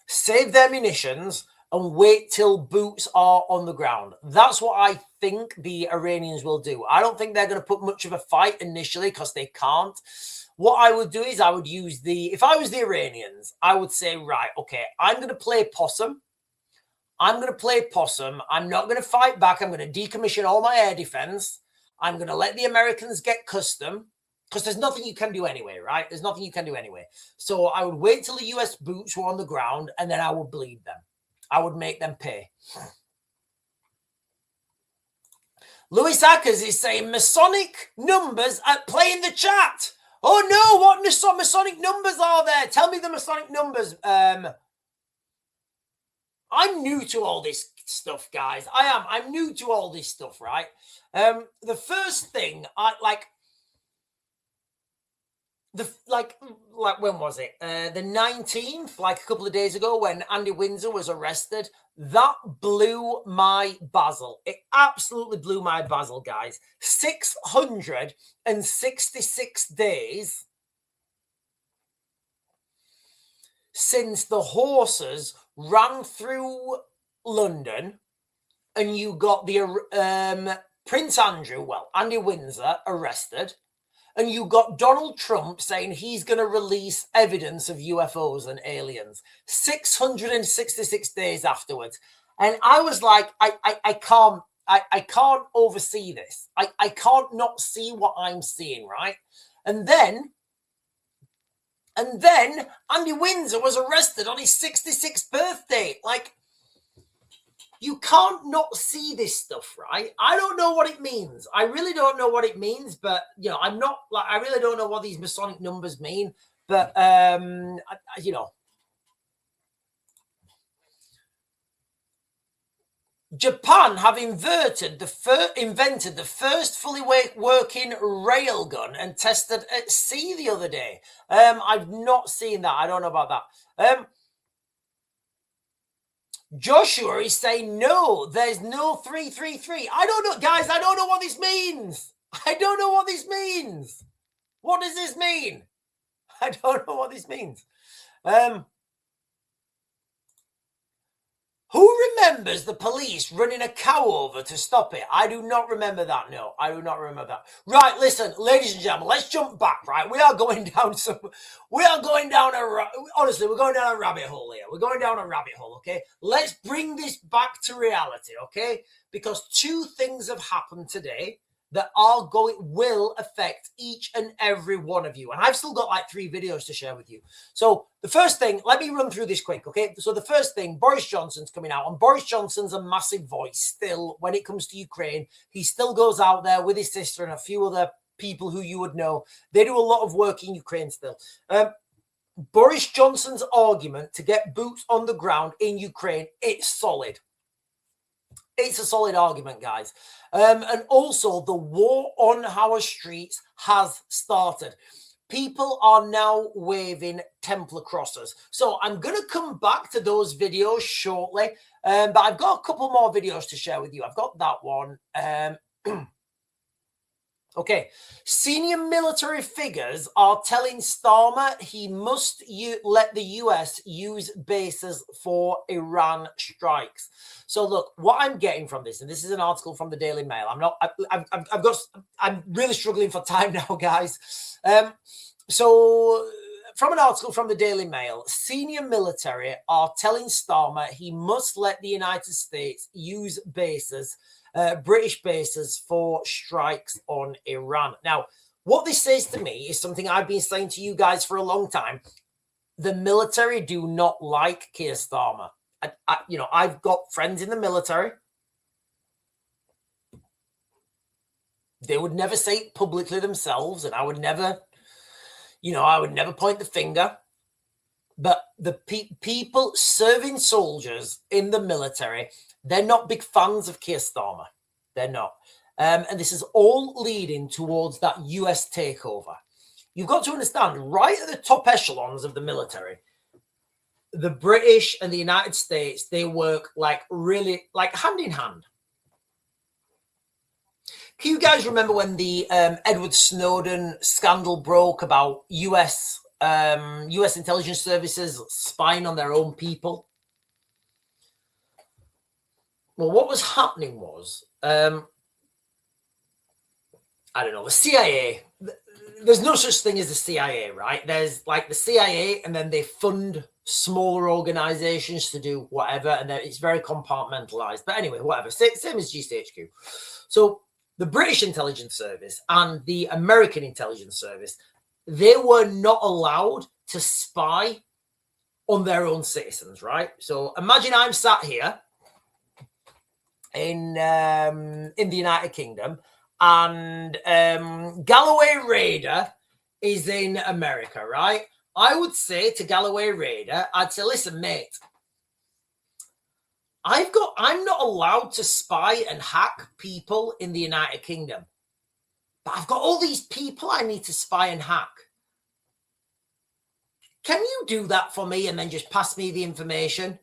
save their munitions, and wait till boots are on the ground. That's what I think the Iranians will do. I don't think they're going to put much of a fight initially, because they can't. What I would do is I would use if I was the Iranians, I would say, right, okay, I'm going to play possum. I'm not going to fight back. I'm going to decommission all my air defense. I'm going to let the Americans get custom, because there's nothing you can do anyway, right? There's nothing you can do anyway. So I would wait till the US boots were on the ground, and then I would bleed them. I would make them pay. Louis Ackers is saying Masonic numbers at play in the chat. Oh no, what Masonic numbers are there? Tell me the Masonic numbers. I'm new to all this stuff, guys. I'm new to all this stuff, right? The first thing when was it? The 19th, like a couple of days ago, when Andy Windsor was arrested. That blew my basil. It absolutely blew my basil, guys. 666 days since the horses ran through London, and you got the Prince Andrew, Andy Windsor, arrested. And you got Donald Trump saying he's going to release evidence of UFOs and aliens 666 days afterwards. And I was like, I can't oversee this. I can't not see what I'm seeing, right? And then Andy Windsor was arrested on his 66th birthday. Like, you can't not see this stuff, right? I don't know what it means. I really don't know what it means, but, I really don't know what these Masonic numbers mean. But, Japan have invented the first fully working railgun and tested at sea the other day. I've not seen that. I don't know about that. Joshua is saying no, there's no 333. I don't know, guys. I don't know what this means. I don't know what this means. What does this mean? I don't know what this means. Who remembers the police running a cow over to stop it? I do not remember that. No, I do not remember that. Right, listen, ladies and gentlemen, let's jump back, right? We are going down honestly, we're going down a rabbit hole here. We're going down a rabbit hole, okay? Let's bring this back to reality, okay? Because two things have happened today that will affect each and every one of you. And I've still got like 3 videos to share with you. So the first thing, let me run through this quick, okay? So the first thing, Boris Johnson's coming out, and Boris Johnson's a massive voice still when it comes to Ukraine. He still goes out there with his sister and a few other people who you would know. They do a lot of work in Ukraine still. Boris Johnson's argument to get boots on the ground in Ukraine, it's solid. It's a solid argument, guys. And also, the war on our streets has started. People are now waving Templar crosses. So I'm going to come back to those videos shortly. But I've got a couple more videos to share with you. I've got that one. Okay, senior military figures are telling Starmer he must let the US use bases for Iran strikes. So look, what I'm getting from this, and this is an article from the Daily Mail. I'm really struggling for time now, guys. So from an article from the Daily Mail, senior military are telling Starmer he must let the United States use bases, British bases, for strikes on Iran. Now, what this says to me is something I've been saying to you guys for a long time. The military do not like Keir Starmer. I've got friends in the military. They would never say it publicly themselves, and I would never point the finger. But the people serving soldiers in the military, they're not big fans of Keir Starmer. They're not. And this is all leading towards that US takeover. You've got to understand, right at the top echelons of the military, the British and the United States, they work really hand in hand. Can you guys remember when the Edward Snowden scandal broke about US intelligence services spying on their own people? Well, what was happening was, I don't know, the CIA. There's no such thing as the CIA, right? There's like the CIA, and then they fund smaller organizations to do whatever, and then it's very compartmentalized. But anyway, whatever. Same as GCHQ. So the British intelligence service and the American intelligence service, they were not allowed to spy on their own citizens, right? So imagine I'm sat here in the United Kingdom, and Galloway Raider is in America, right? I would say to Galloway Raider, I'd say, listen, mate, I'm not allowed to spy and hack people in the United Kingdom, but I've got all these people I need to spy and hack. Can you do that for me and then just pass me the information?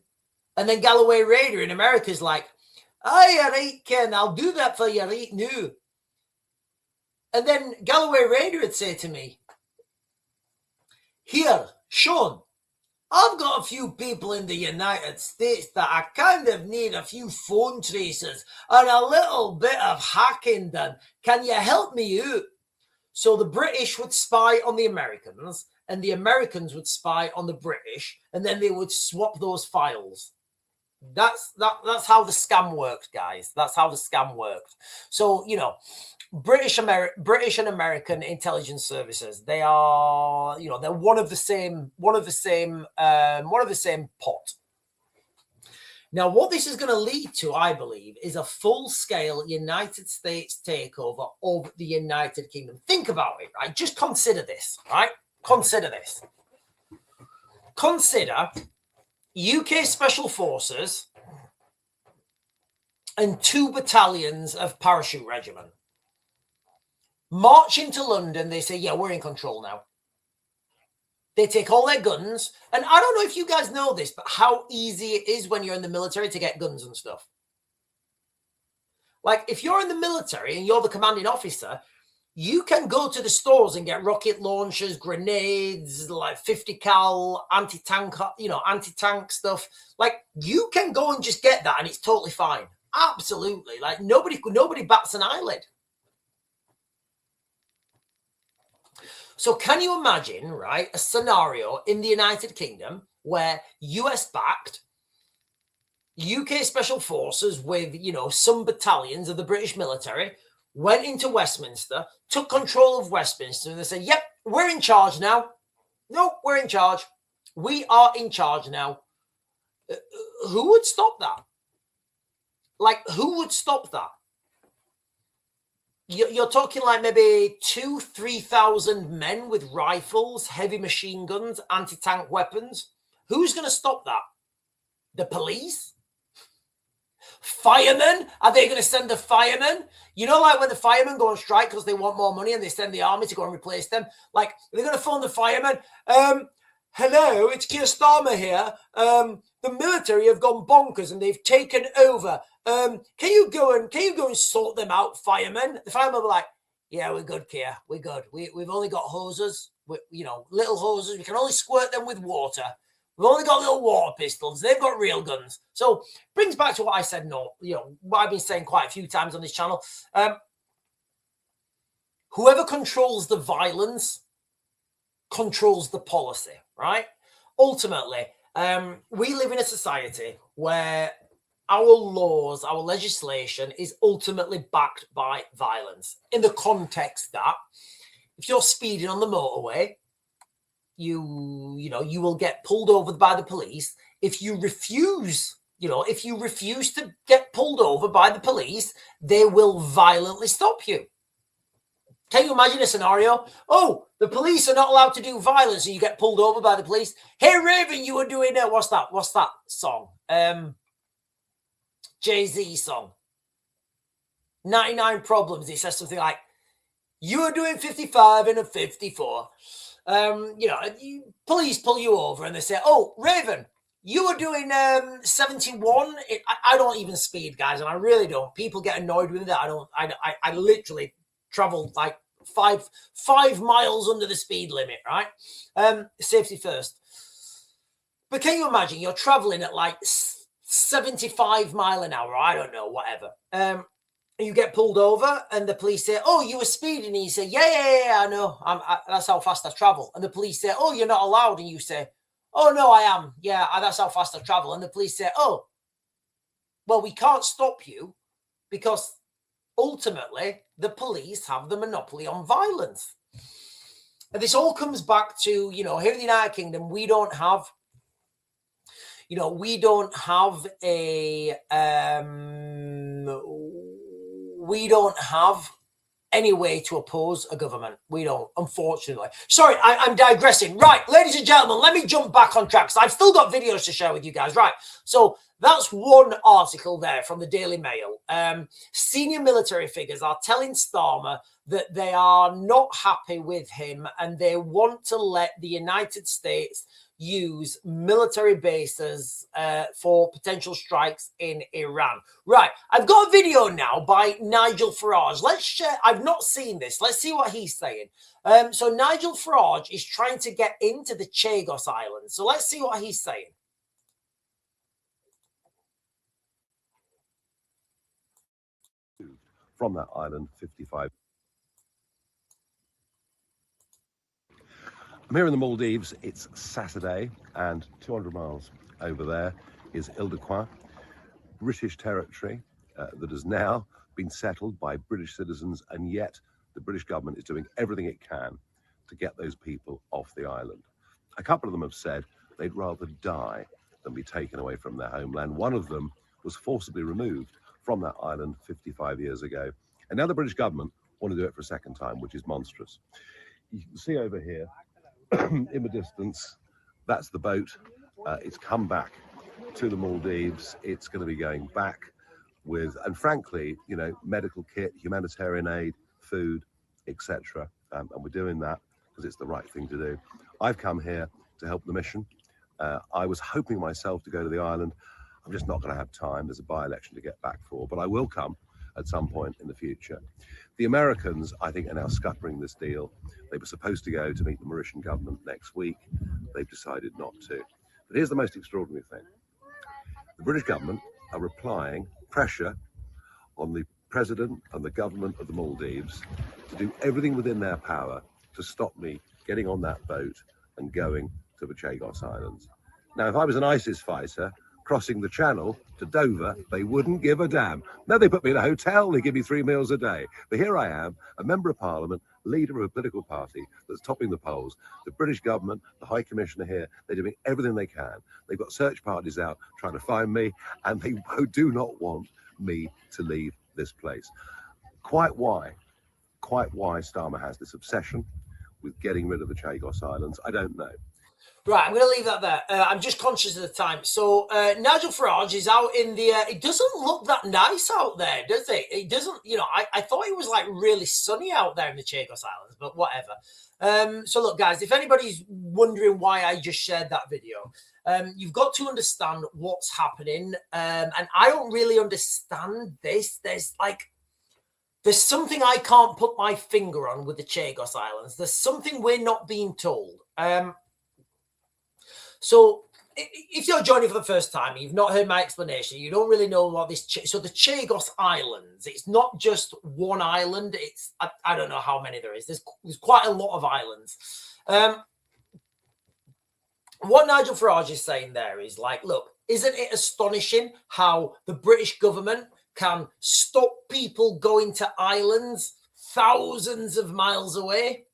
And then Galloway Raider in America is like, "Aye, right, Ken, I'll do that for you right now." And then Galloway Raider would say to me, "Here, Sean, I've got a few people in the United States that I kind of need a few phone traces and a little bit of hacking done. Can you help me out?" So the British would spy on the Americans, and the Americans would spy on the British, and then they would swap those files. That's how the scam worked, guys. That's how the scam worked. So, British and American intelligence services, they are, they're one of the same pot. Now, what this is going to lead to, I believe, is a full-scale United States takeover of the United Kingdom. Think about it, right? Just consider this, right? Consider this. Consider UK Special Forces and 2 battalions of parachute regiment. March into London, they say, yeah, we're in control now. They take all their guns. And I don't know if you guys know this, but how easy it is when you're in the military to get guns and stuff. Like, if you're in the military and you're the commanding officer, you can go to the stores and get rocket launchers, grenades, like 50 cal, anti-tank, anti-tank stuff. Like, you can go and just get that and it's totally fine. Absolutely. Like, nobody bats an eyelid. So can you imagine, right, a scenario in the United Kingdom where US-backed UK Special Forces with, some battalions of the British military went into Westminster, took control of Westminster, and they said, yep, we're in charge now. No, we're in charge. We are in charge now. Who would stop that? Like, who would stop that? You're talking like maybe 2,000-3,000 men with rifles, heavy machine guns, anti-tank weapons. Who's going to stop that? The police? Firemen? Are they going to send the firemen? Like when the firemen go on strike because they want more money and they send the army to go and replace them? Like, they're going to phone the firemen. Hello, it's Keir Starmer here. The military have gone bonkers and they've taken over. Can you go and sort them out, firemen? The firemen were like, yeah, we're good, Keir. We're good. We've only got hoses, little hoses. We can only squirt them with water. We've only got little water pistols. They've got real guns. So brings back to what I said, what I've been saying quite a few times on this channel. Whoever controls the violence controls the policy, right? Ultimately, we live in a society where our laws, our legislation is ultimately backed by violence in the context that if you're speeding on the motorway, you will get pulled over by the police. If you refuse to get pulled over by the police, they will violently stop you. Can you imagine a scenario? Oh, the police are not allowed to do violence and you get pulled over by the police. Hey, Raven, you were doing what's that song? Jay-Z song. 99 Problems. He says something like, you were doing 55 in a 54. Police pull you over and they say, oh, Raven, you were doing 71. I don't even speed, guys, and I really don't. People get annoyed with that. I literally travel like five miles under the speed limit, right? Safety first. But can you imagine you're traveling at like 75 mile an hour, I don't know, whatever. You get pulled over and the police say, oh, you were speeding. And you say, yeah, I know. That's how fast I travel. And the police say, oh, you're not allowed. And you say, oh, no, I am. Yeah, that's how fast I travel. And the police say, oh, well, we can't stop you because ultimately the police have the monopoly on violence. And this all comes back to, here in the United Kingdom, we don't have any way to oppose a government. We don't, unfortunately. Sorry, I'm digressing. Right, ladies and gentlemen, let me jump back on track because I've still got videos to share with you guys. Right, so that's one article there from the Daily Mail. Senior military figures are telling Starmer that they are not happy with him and they want to let the United States use military bases for potential strikes in Iran. Right, I've got a video now by Nigel Farage. Let's share. I've not seen this. Let's see what he's saying. So Nigel Farage is trying to get into the Chagos Islands. So let's see what he's saying. From that island, 55. I'm here in the Maldives. It's Saturday, and 200 miles over there is Ile-de-Quoi, British territory that has now been settled by British citizens, and yet the British government is doing everything it can to get those people off the island. A couple of them have said they'd rather die than be taken away from their homeland. One of them was forcibly removed from that island 55 years ago. And now the British government want to do it for a second time, which is monstrous. You can see over here in the distance, that's the boat. It's come back to the Maldives. It's going to be going back and frankly, medical kit, humanitarian aid, food, etc. And we're doing that because it's the right thing to do. I've come here to help the mission. I was hoping myself to go to the island. I'm just not going to have time. There's a by-election to get back for, but I will come at some point in the future. The Americans, I think, are now scuppering this deal. They were supposed to go to meet the Mauritian government next week. They've decided not to. But here's the most extraordinary thing. The British government are applying pressure on the president and the government of the Maldives to do everything within their power to stop me getting on that boat and going to the Chagos Islands. Now, if I was an ISIS fighter crossing the channel to Dover, they wouldn't give a damn. No, they put me in a hotel, they give me 3 meals a day. But here I am, a member of parliament, leader of a political party that's topping the polls. The British government, the High Commissioner here, they're doing everything they can. They've got search parties out trying to find me, and they do not want me to leave this place. Quite why Starmer has this obsession with getting rid of the Chagos Islands, I don't know. Right, I'm going to leave that there. I'm just conscious of the time. So Nigel Farage is out in the... it doesn't look that nice out there, does it? It doesn't... I thought it was like really sunny out there in the Chagos Islands, but whatever. So look, guys, if anybody's wondering why I just shared that video, you've got to understand what's happening. And I don't really understand this. There's something I can't put my finger on with the Chagos Islands. There's something we're not being told. So if you're joining for the first time, you've not heard my explanation, you don't really know what this... So the Chagos Islands, it's not just one island. It's, I don't know how many there is. There's quite a lot of islands. What Nigel Farage is saying there is like, look, isn't it astonishing how the British government can stop people going to islands thousands of miles away,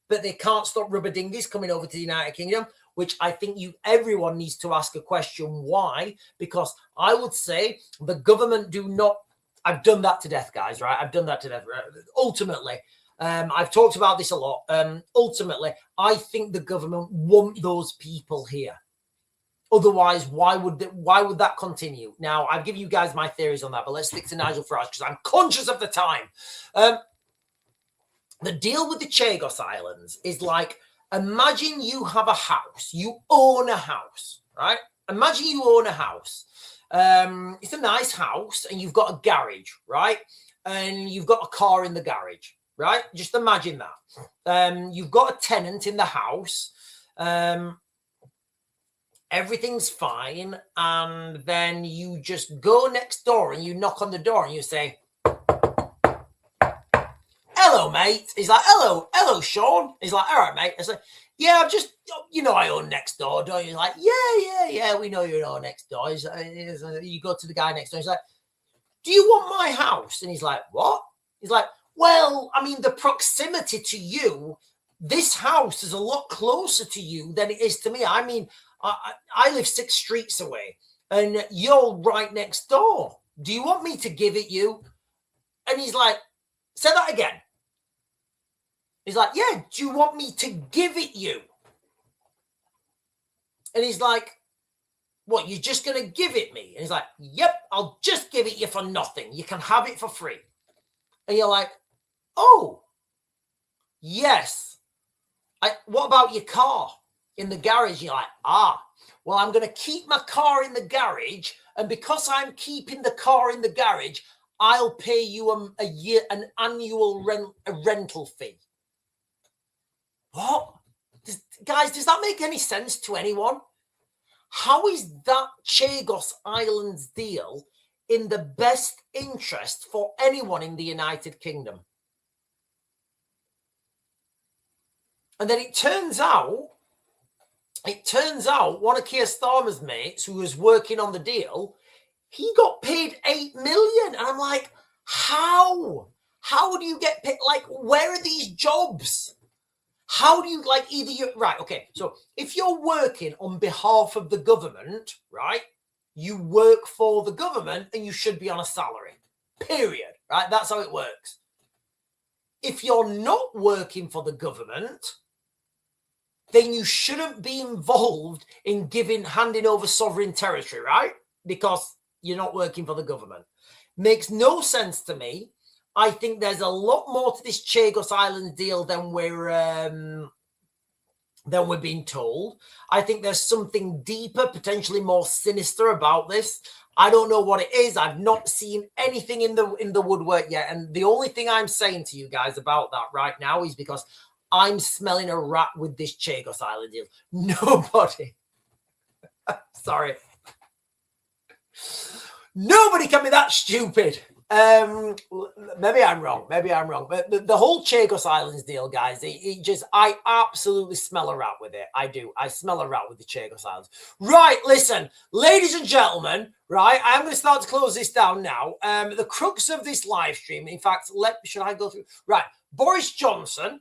but they can't stop rubber dinghies coming over to the United Kingdom? Which I think everyone needs to ask a question, why? Because I would say the government do not... I've done that to death, guys, right? I've done that to death. Ultimately, I've talked about this a lot. Ultimately, I think the government want those people here. Otherwise, why would that continue? Now, I'll give you guys my theories on that, but let's stick to Nigel Farage because I'm conscious of the time. The deal with the Chagos Islands is like... Imagine you have a house. You own a house, right? Imagine you own a house. It's a nice house and you've got a garage, right? And you've got a car in the garage, right? Just imagine that. You've got a tenant in the house. Everything's fine. And then you just go next door and you knock on the door and you say, hello, mate. He's like, hello, Sean. He's like, all right, mate. I say, yeah, I'm just, I own next door, don't you? He's like, yeah, we know you own next door. You go to the guy next door. He's like, do you want my house? And he's like, what? He's like, well, I mean, the proximity to you, this house is a lot closer to you than it is to me. I mean, I live 6 streets away and you're right next door. Do you want me to give it you? And he's like, say that again. He's like, yeah, do you want me to give it you? And he's like, what, you're just going to give it me? And he's like, yep, I'll just give it you for nothing. You can have it for free. And you're like, oh, yes. What about your car in the garage? You're like, well, I'm going to keep my car in the garage. And because I'm keeping the car in the garage, I'll pay you an annual rental fee. What? Guys, does that make any sense to anyone? How is that Chagos Islands deal in the best interest for anyone in the United Kingdom? And then it turns out one of Keir Starmer's mates who was working on the deal, he got paid 8 million. And I'm like, how? How do you get paid? Like, where are these jobs? How do you, right, okay, so if you're working on behalf of the government, right, you work for the government and you should be on a salary, period, right? That's how it works. If you're not working for the government, then you shouldn't be involved in handing over sovereign territory, right? Because you're not working for the government. Makes no sense to me. I think there's a lot more to this Chagos Island deal than we're being told. I think there's something deeper, potentially more sinister about this. I don't know what it is. I've not seen anything in the woodwork yet. And the only thing I'm saying to you guys about that right now is because I'm smelling a rat with this Chagos Island deal. Nobody. Sorry. Nobody can be that stupid. Maybe I'm wrong. But the whole Chagos Islands deal, guys, I absolutely smell a rat with it. I do. I smell a rat with the Chagos Islands. Right, listen, ladies and gentlemen, right, I'm going to start to close this down now. The crux of this live stream, in fact, should I go through? Right, Boris Johnson's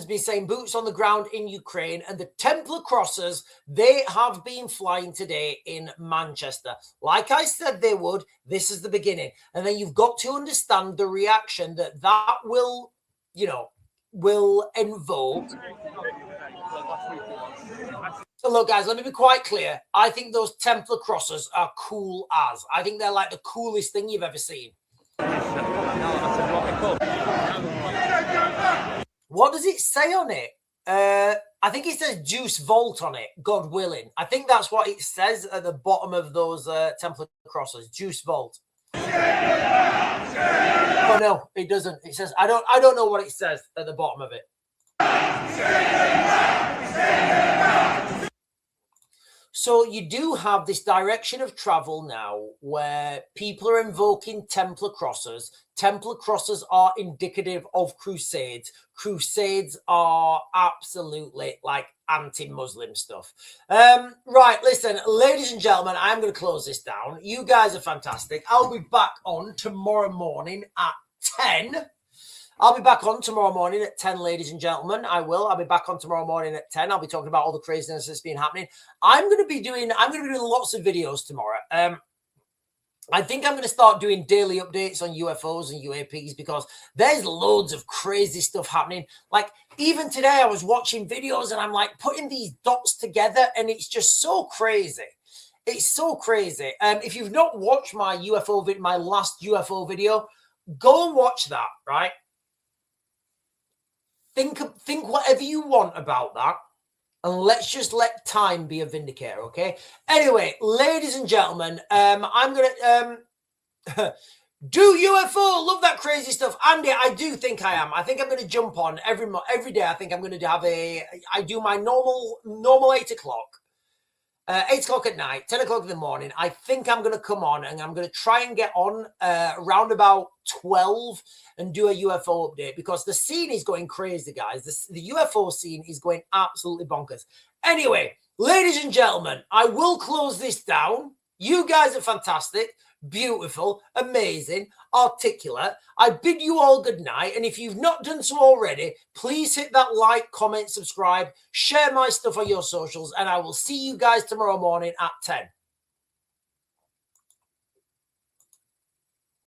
been saying boots on the ground in Ukraine, and the Templar Crossers, they have been flying today in Manchester. Like I said they would, this is the beginning. And then you've got to understand the reaction that will, will invoke. So look, guys, let me be quite clear. I think those Templar Crossers are cool as. I think they're like the coolest thing you've ever seen. What does it say on it? I think it says Juice Vault on it, God willing. I think that's what it says at the bottom of those Templar Crossers, Juice Vault. Oh no, it doesn't. It says I don't know what it says at the bottom of it. So you do have this direction of travel now where people are invoking Templar Crossers. Templar Crossers are indicative of Crusades. Crusades are absolutely like anti-Muslim stuff. Right, listen, ladies and gentlemen, I'm going to close this down. You guys are fantastic. I'll be back on tomorrow morning at 10. I'll be back on tomorrow morning at 10, ladies and gentlemen. I'll be back on tomorrow morning at 10. I'll be talking about all the craziness that's been happening. I'm going to be doing lots of videos tomorrow. I think I'm going to start doing daily updates on UFOs and UAPs because there's loads of crazy stuff happening. Like even today I was watching videos and I'm like putting these dots together and it's just so crazy. It's so crazy. If you've not watched my my last UFO video, go and watch that, right? Think whatever you want about that. And let's just let time be a vindicator, okay? Anyway, ladies and gentlemen, I'm going to do UFO. Love that crazy stuff. Andy, I do think I am. I think I'm going to jump on every day. I think I'm going to have I do my normal 8 o'clock. 8 o'clock at night, 10 o'clock in the morning. I think I'm going to come on and I'm going to try and get on around about 12 and do a UFO update because the scene is going crazy, guys. The UFO scene is going absolutely bonkers. Anyway, ladies and gentlemen, I will close this down. You guys are fantastic, beautiful, amazing, articulate. I bid you all good night. And if you've not done so already, please hit that like, comment, subscribe, share my stuff on your socials, and I will see you guys tomorrow morning at 10.